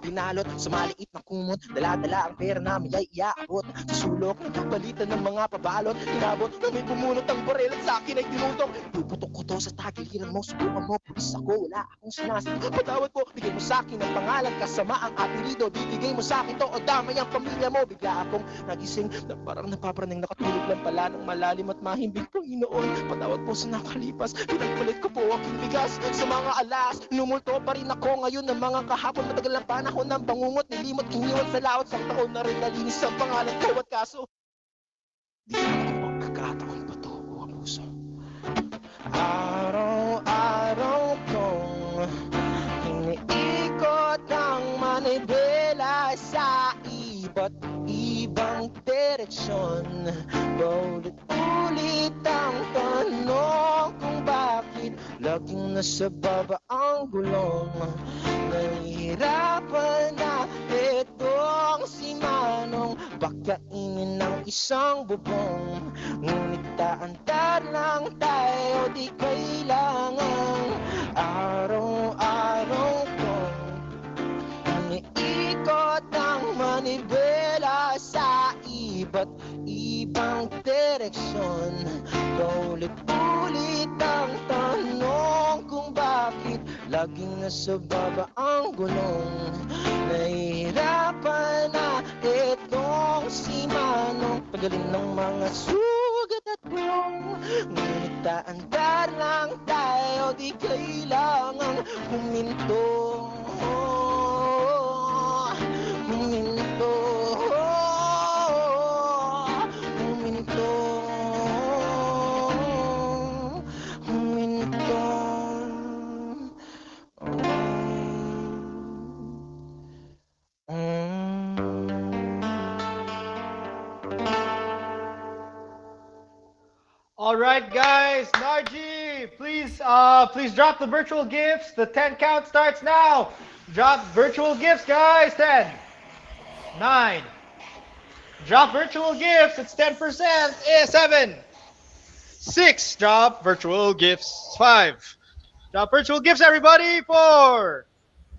Pinalot sa maliit na kumot, dala-dala ang pera namin ay iaabot. Susulok, nagkapalitan ng mga pabalot. Inabot na may bumunot ang barel at sa akin ay tinutok. Puputok ko to sa tagiliran mo, subukan mo, pulis ako, wala akong sinasagot. Patawad po, bigay mo sa akin ang pangalan, kasama ang apelido. Bibigay mo sa akin to o damay ang pamilya mo. Bigla akong nagising na parang napapraning nakatulog lang pala ng malalim at mahimbing Panginoon. Patawad po sa nakalipas, pinagpalit ko po aking bigas sa mga alas. Numulto pa rin ako ngayon ng mga kahapon. Matagal na panahon ng bangungot, nilimot, iniwan sa laot. Sang taon na rin nalinis ang pangalan ko at kaso di naman kung pagkakataon pa to o abuso. Araw-araw kong iniikot ang manibela sa iba't ibang direksyon. Paulit-ulit ang tanong kung bakit laging nasa baba ang gulong. Nahihirapan na itong si Manong pagkainin ng isang bubong. Ngunit taantar lang tayo, di kailangan araw-araw kong iniikot ang manibela sa iba't ibang direksyon. Paulit-ulit ang tanong kung bakit laging nasa baba ang gulong. Nahihirapan na itong si Manong pagaling ng mga sugat at bulong. Ngunit taandar lang tayo, di kailangang huminto. Huminto. Huminto. Huminto. All right, guys, Narji, please drop the virtual gifts. The 10 count starts now. Drop virtual gifts, guys. 10, 9. Drop virtual gifts. It's 10%. 7, 6. Drop virtual gifts. 5. Drop virtual gifts, everybody. 4,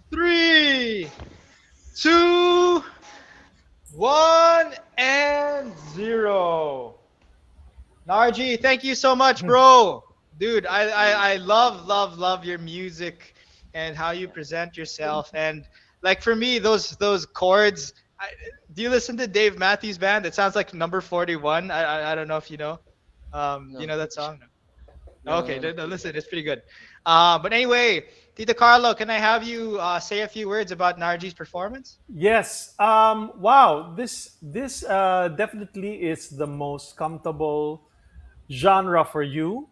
3, 2, 1, and 0. Narji, thank you so much, bro. Dude, I love your music and how you present yourself. And like for me, those chords. Do you listen to Dave Matthews Band? It sounds like number 41. I don't know if you know. You know that song? No. Okay, no, listen, it's pretty good. But anyway, Tita Carlo, can I have you say a few words about Narji's performance? Yes. Wow. This definitely is the most comfortable genre for you.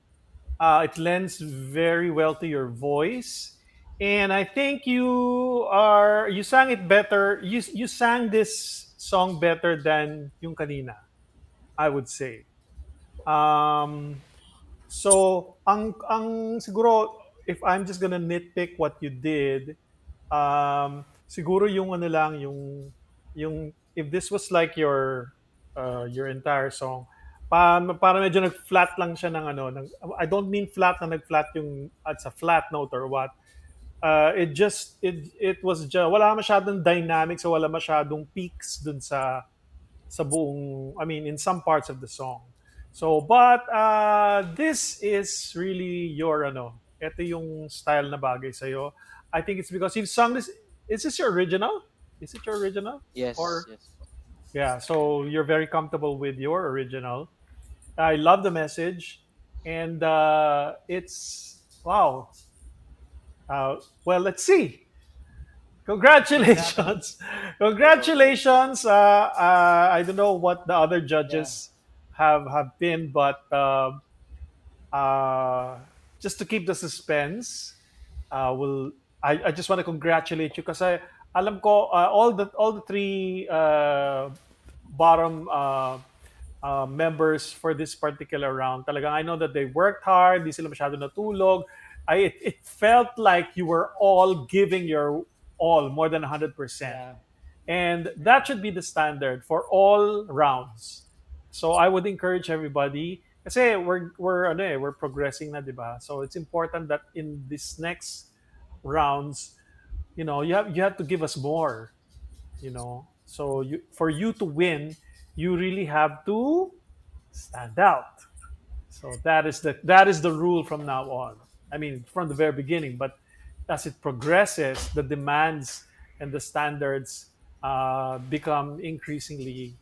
It lends very well to your voice, and I think you sang it better. You sang this song better than yung kanina, I would say. Um, so ang siguro, if I'm just gonna nitpick what you did, siguro yung ano lang yung if this was like your entire song, para medyo nag-flat lang siya ng ano, I don't mean flat na nag-flat yung at sa flat note or what. It was just wala masyadong dynamics, so wala masyadong peaks dun sa buong, I mean, in some parts of the song. So, but this is really your ano, ito yung style na bagay sa'yo. I think it's because you've sung this. Is this your original? Is it your original? Yes, Or yes. yeah, so you're very comfortable with your original. I love the message, and it's wow. Well, let's see. Congratulations, congratulations. I don't know what the other judges have been, but uh, just to keep the suspense, will I just want to congratulate you because I alam ko all the three bottom members for this particular round. Talagang I know that they worked hard, di sila masyado natulog. It felt like you were all giving your all, more than 100%. Yeah. And that should be the standard for all rounds. So I would encourage everybody kasi we're progressing na, 'di ba? So it's important that in this next rounds, you have to give us more. So for you to win, you really have to stand out. So that is the rule from now on. I mean, from the very beginning, but as it progresses, the demands and the standards become increasingly.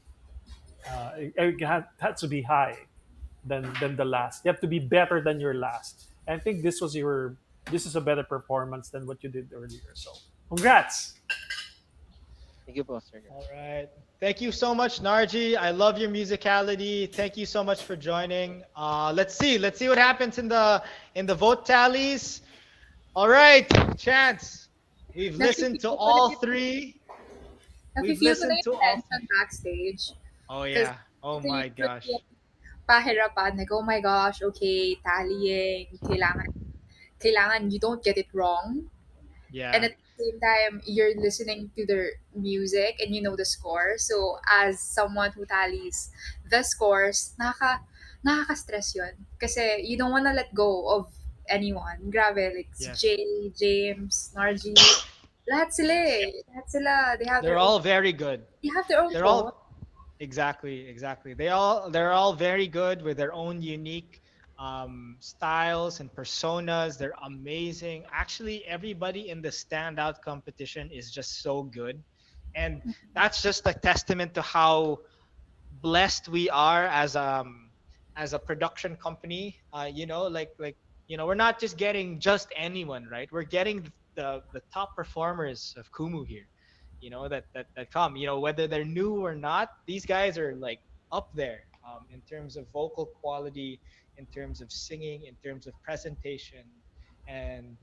It has to be high than the last. You have to be better than your last. And I think this is a better performance than what you did earlier. So, congrats. Thank you po, Sir. All right. Thank you so much, Narji. I love your musicality. Thank you so much for joining. Let's see. Let's see what happens in the vote tallies. All right, Chance. We've listened to all three. We've Nafe-feel ko na listened to yung all. tension backstage. Oh Because yeah. Oh ito my yung gosh. pahirapan. Like, oh my gosh, okay, tallying. Kailangan you don't get it wrong. And Yeah. at the same time, you're listening to their music and you know the score. So, as someone who tallies the scores, nakaka-stress yun. Kasi you don't wanna let go of anyone. Grabe, like si Yes. Jay, James, Narji, lahat sila Yes. eh. Lahat sila, They're all very good. they have their own They're tone. all exactly. They're all very good with their own unique styles and personas. They're amazing. Actually, everybody in the standout competition is just so good, and that's just a testament to how blessed we are as a production company. We're not just getting just anyone, right? We're getting the top performers of Kumu here. That come. Whether they're new or not, these guys are like up there in terms of vocal quality, in terms of singing, in terms of presentation, and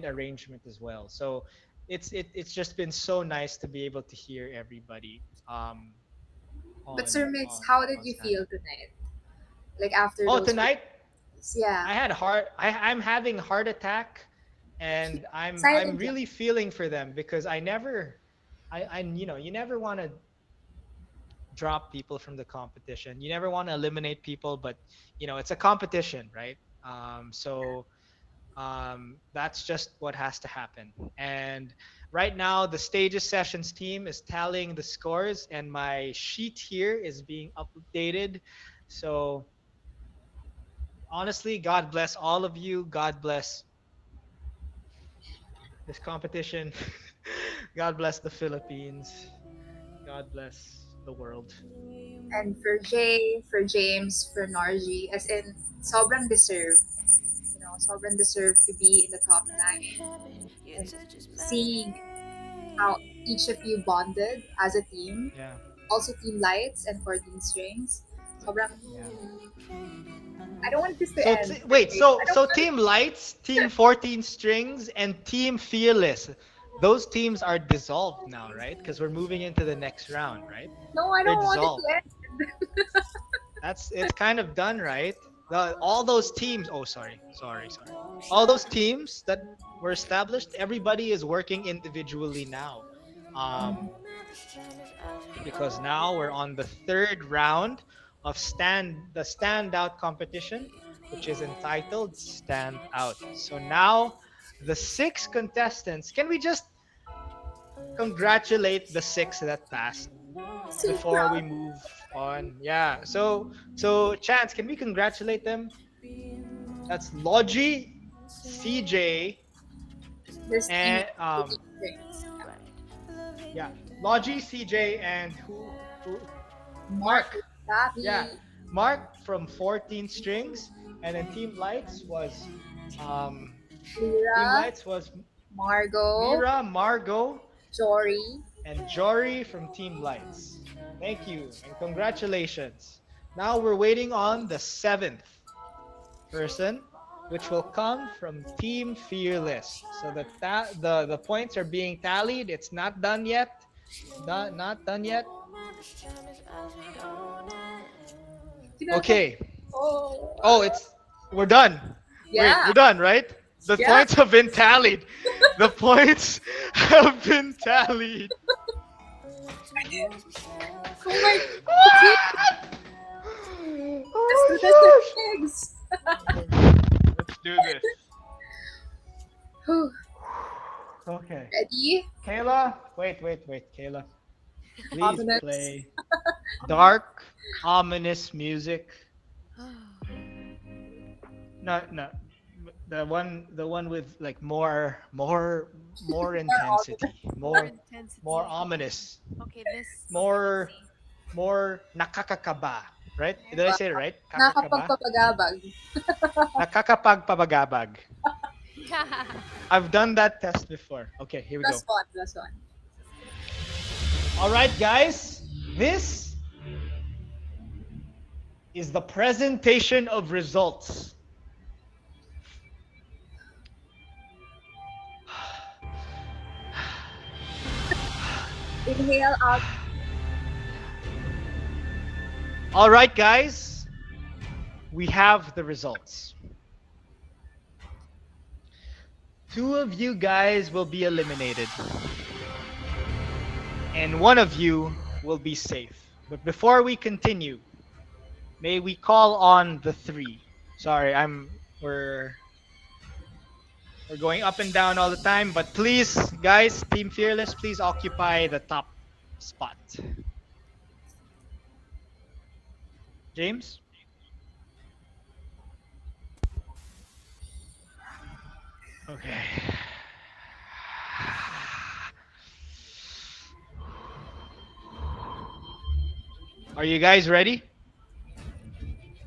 arrangement as well. So it's just been so nice to be able to hear everybody But on Sir Mix, on how did on you stand feel up. tonight? Like after Oh, those tonight yeah. I had heart. I'm having heart attack, and I'm Silent lang. really feeling for them because you never want to drop people from the competition. You never want to eliminate people, but it's a competition, right? That's just what has to happen. And right now, the Stages Sessions team is tallying the scores, and my sheet here is being updated. So honestly, God bless all of you. God bless this competition. God bless the Philippines. God bless the world. And for Jay, for James, for Narji, as in, sobrang deserve. Sobrang deserve to be in the top 9. And seeing how each of you bonded as a team, Yeah. also Team Lights and 14 Strings, sobrang, Yeah. I don't want this to So end. wait, Okay? so I don't so want Team Lights, Team 14 Strings, and Team Fearless, those teams are dissolved now, right? Because we're moving into the next round, right? No, I They're don't want it dissolved. to end. It's kind of done, right? All those teams. Oh, sorry. All those teams that were established, everybody is working individually now. Um, because now we're on the third round of the standout competition, which is entitled Stand Out. So now the 6 contestants, can we just congratulate the 6 that passed So before we proud. move on? Yeah. So Chance, can we congratulate them? That's Logi, CJ, This team and 14 Strings. yeah, Logi, CJ, and who Mark, Mark. Yeah, Gabi, Mark from 14 Strings, and then um Team Lira, Lights was Margot, Mira, Margot, Jory. and Jory from Team Lights. Thank you and congratulations. Now we're waiting on the seventh person, which will come from Team Fearless. So the points are being tallied. It's not done yet. Not done yet. Okay. Oh. Oh, we're done. Wait, Yeah. we're done, right? The Yeah. points have been tallied. The points have been tallied. Oh my Let's do this Oh with pigs. gosh. Let's do this. Whew. Okay. Ready? Kayla, wait. Kayla, please Ominous. play dark, ominous music. No. The one with like more intensity, More more intensity. more ominous, Okay, this. more more nakakakaba, right? Did I say it right? Kakakaba? Nakapagpapagabag. Nakakapagpabagabag. Yeah. I've done that test before. Okay, here we go. Plus one. All right, guys. This is the presentation of results. Inhale out. All right, guys. We have the results. Two of you guys will be eliminated, and one of you will be safe. But before we continue, may we call on the three? Sorry, we're going up and down all the time, but please, guys, Team Fearless, please occupy the top spot. James? Okay. Are you guys ready?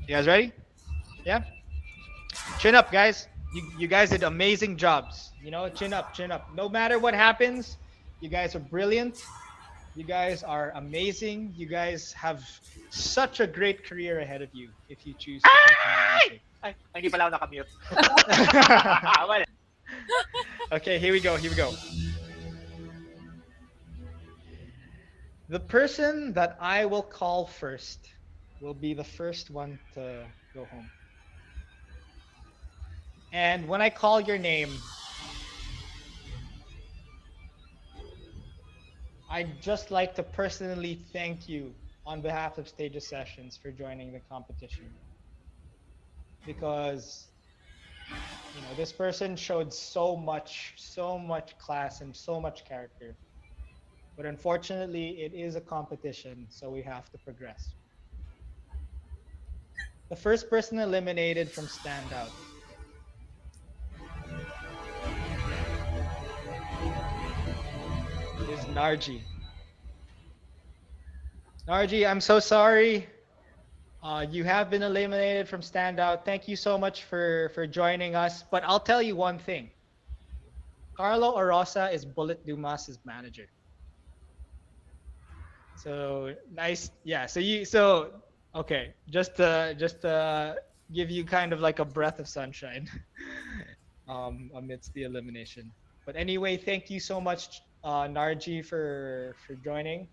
You guys ready? Yeah? Chin up, guys. You guys did amazing jobs. Chin up, chin up. No matter what happens, you guys are brilliant. You guys are amazing. You guys have such a great career ahead of you if you choose to continue music. Ay, hindi pala ako nakamute. Wala. Okay, here we go. The person that I will call first will be the first one to go home. And when I call your name, I'd just like to personally thank you on behalf of Stages Sessions for joining the competition. Because this person showed so much class and so much character. But unfortunately, it is a competition, so we have to progress. The first person eliminated from Standout is Narji. Narji, I'm so sorry. You have been eliminated from Standout. Thank you so much for joining us. But I'll tell you one thing. Carlo Orosa is Bullet Dumas's manager. So nice. Yeah. Okay. Just to give you kind of like a breath of sunshine amidst the elimination. But anyway, thank you so much, Narji, for joining.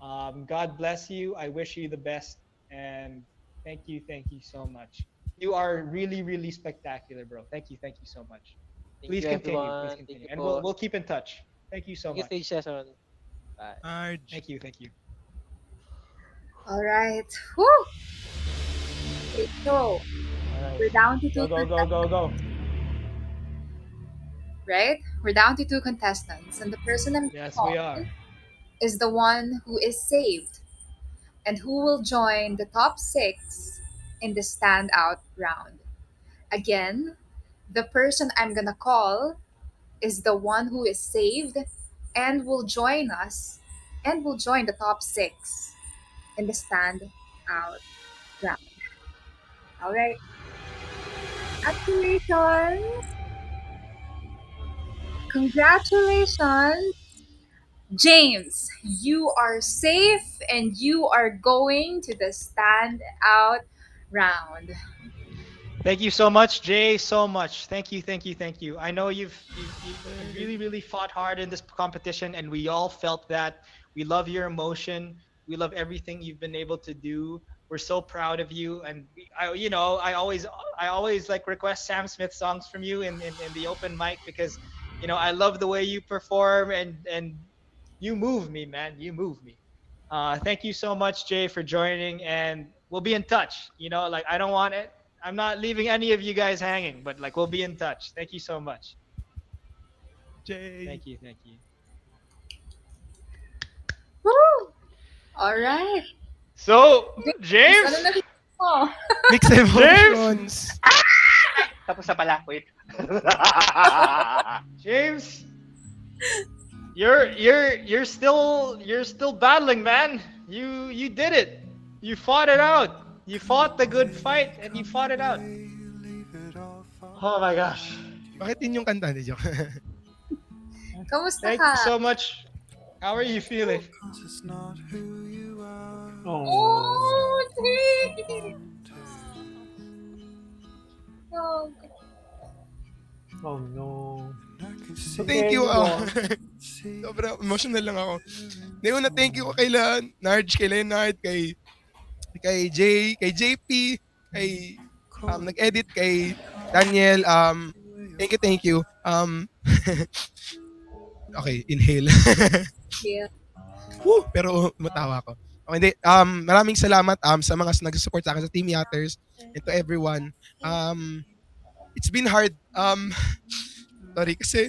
God bless you. I wish you the best, and thank you so much. You are really, really spectacular, bro. Thank you so much. Please continue. And we'll keep in touch. Thank you so much. Stage session. Bye. Thank you. All right. Woo! Okay, so we're down to two. Go. Right? We're down to two contestants, and the person I'm Yes, calling we are. is the one who is saved and who will join the top 6 in the standout round. Again, the person I'm gonna call is the one who is saved and will join us and will join the top 6 in the standout round. All right. Congratulations. James, you are safe and you are going to the standout round. Thank you so much, Jay. So much. Thank you, thank you, thank you. I know you really, really fought hard in this competition, and we all felt that. We love your emotion. We love everything you've been able to do. We're so proud of you, and I always like request Sam Smith songs from you in the open mic because I love the way you perform and you move me, man. You move me. Thank you so much, Jay, for joining, and we'll be in touch. Like I don't want it. I'm not leaving any of you guys hanging, but like we'll be in touch. Thank you so much. Jay. Thank you, thank you. Woo! All right. So, James, ano James? nakita mo? Mixed emotions. Tapos na pala. Wait. James, you're still battling, man. You did it. You fought it out. You fought the good fight and you fought it out. Oh my gosh. Bakit yun yung kanta ni Joke? Kamusta Thank ka? you so much. How are you feeling? Oh, James! Oh, Oh no. Thank you. Sobrang emotional lang ako. Una, thank you kay Leonard, kay Jay, kay JP, kay nag-edit kay Daniel. Thank you. Okay, inhale. yeah. Woo! Pero matawa ako. Okay, hindi. Maraming salamat sa mga nag-support sa akin sa Team Yatters and to everyone. It's been hard. Sorry kasi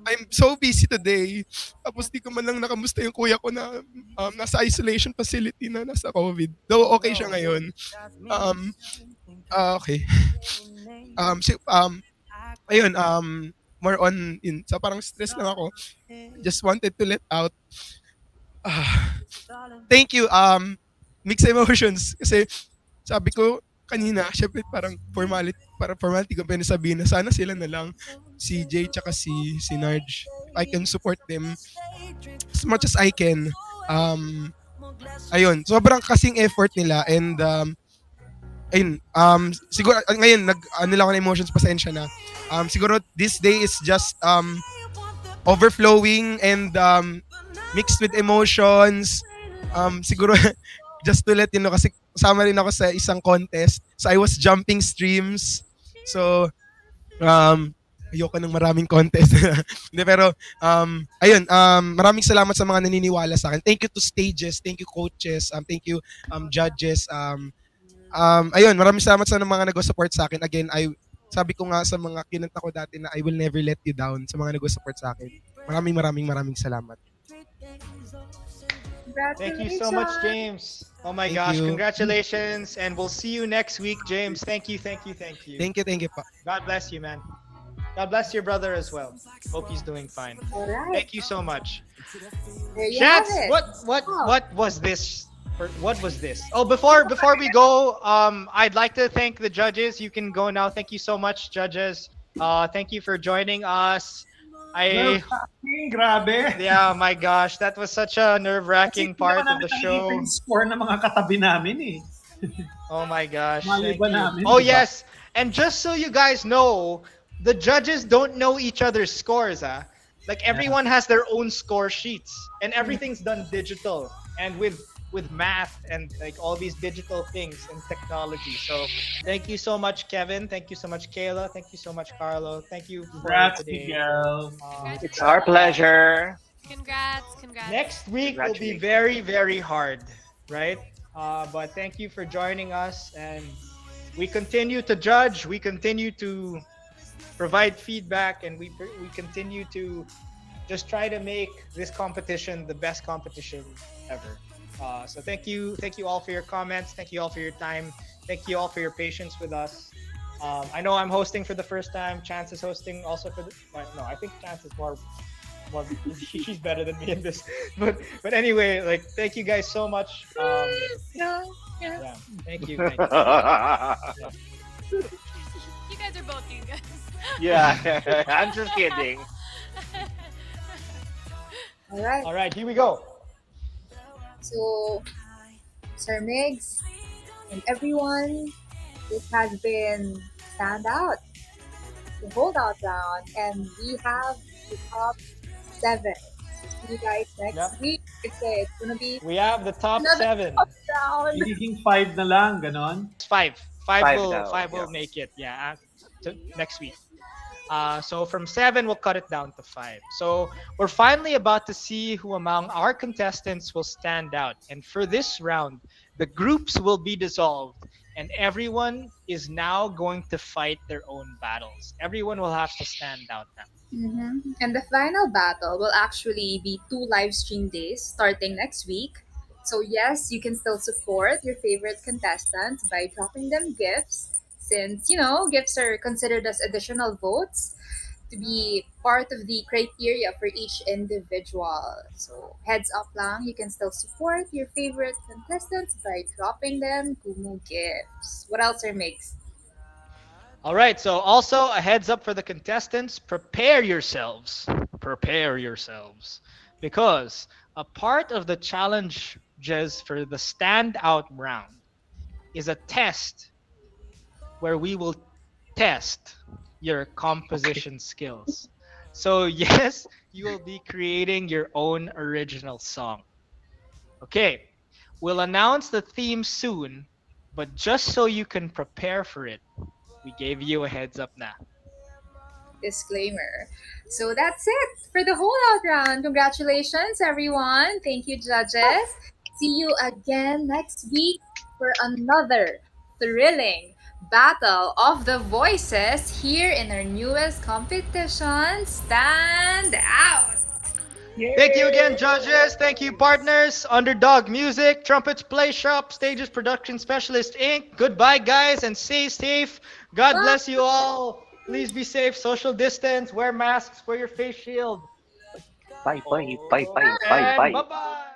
I'm so busy today. Tapos di ko man lang nakamusta yung kuya ko na nasa isolation facility na nasa COVID. Though okay siya ngayon. Okay. Ayun, more on in. So parang stress lang ako. Just wanted to let out. Thank you, mixed emotions. Kasi sabi ko kanina, syempre parang formality ko sabihin na sana sila na lang si Jay tsaka si Narj. I can support them as much as I can. Ayun, sobrang kasing effort nila and ayun, siguro ngayon ano lang ako na emotions, pasensya na. Siguro this day is just overflowing and mixed with emotions. Siguro just to let you know kasi kasama rin ako sa isang contest. So I was jumping streams. So ayoko ng maraming contest. Hindi, pero ayun, maraming salamat sa mga naniniwala sa akin. Thank you to stages, thank you coaches, thank you judges. Ayun, maraming salamat sa mga nag-support sa akin. Again, sabi ko nga sa mga kinanta ko dati na I will never let you down sa mga nag-support sa akin. Maraming salamat. Thank you so much, James. Oh my gosh, congratulations. And we'll see you next week, James. Thank you. Thank you pa. God bless you, man. God bless your brother as well. Hope he's doing fine. all right. Thank you so much. There you have Chance, it. what was this? What was this? Oh, before we go, I'd like to thank the judges. You can go now. Thank you so much, judges. Thank you for joining us. Grabe. Yeah, my gosh, that was such a nerve-wracking part of the show. Yung score ng mga katabi namin eh. Oh my gosh. Mali Thank ba you. namin, Oh diba? yes, and just so you guys know, the judges don't know each other's scores. Like everyone has their own score sheets, and everything's done digital and with math and like all these digital things and technology. So thank you so much, Khevin. Thank you so much, Kayla. Thank you so much, Carlo. Thank you for Congrats, today. Miguel. It's our pleasure. Congrats. Next week will be very, very hard, right? But thank you for joining us, and we continue to judge. We continue to provide feedback, and we continue to just try to make this competition the best competition ever. So thank you all for your comments. Thank you all for your time. Thank you all for your patience with us. I know I'm hosting for the first time. Chance is hosting also for the. No, I think Chance is more. She's better than me in this. But anyway, like thank you guys so much. Yeah. Thank you. You guys are both you guys. Yeah, I'm just kidding. All right. All right, here we go. So, Sir Migs and everyone, this has been Stand Out, the holdout round, and we have the top seven. So, see you guys next Yep. week. It's gonna be We have the top another seven. top round. Magiging five na lang, ganon. It's five. Five Five will now. five Yeah. will make it. Yeah, next week. So from seven, we'll cut it down to five. So we're finally about to see who among our contestants will stand out. And for this round, the groups will be dissolved, and everyone is now going to fight their own battles. Everyone will have to stand out now. And the final battle will actually be 2 live stream days starting next week. So, yes, you can still support your favorite contestants by dropping them gifts, since, gifts are considered as additional votes to be part of the criteria for each individual. So, heads up lang, you can still support your favorite contestants by dropping them Kumu gifts. What else are makes? All right. So also a heads up for the contestants: prepare yourselves. Prepare yourselves, because a part of the challenges for the standout round is a test where we will test your Okay. composition skills. So, yes, you will be creating your own original song. Okay, we'll announce the theme soon, but just so you can prepare for it, we gave you a heads up now. Disclaimer. So that's it for the holdout round. Congratulations, everyone. Thank you, judges. See you again next week for another thrilling battle of the voices here in our newest competition, Stand Out. Thank you again, judges. Thank you, partners. Underdog Music, Trumpets, Playshop, Stages Production Specialist Inc. Goodbye, guys, and stay safe. God Bye. bless you all. Please be safe. Social distance. Wear masks. Wear your face shield. Bye. Bye. Bye. Bye. Bye. And Bye. bye bye.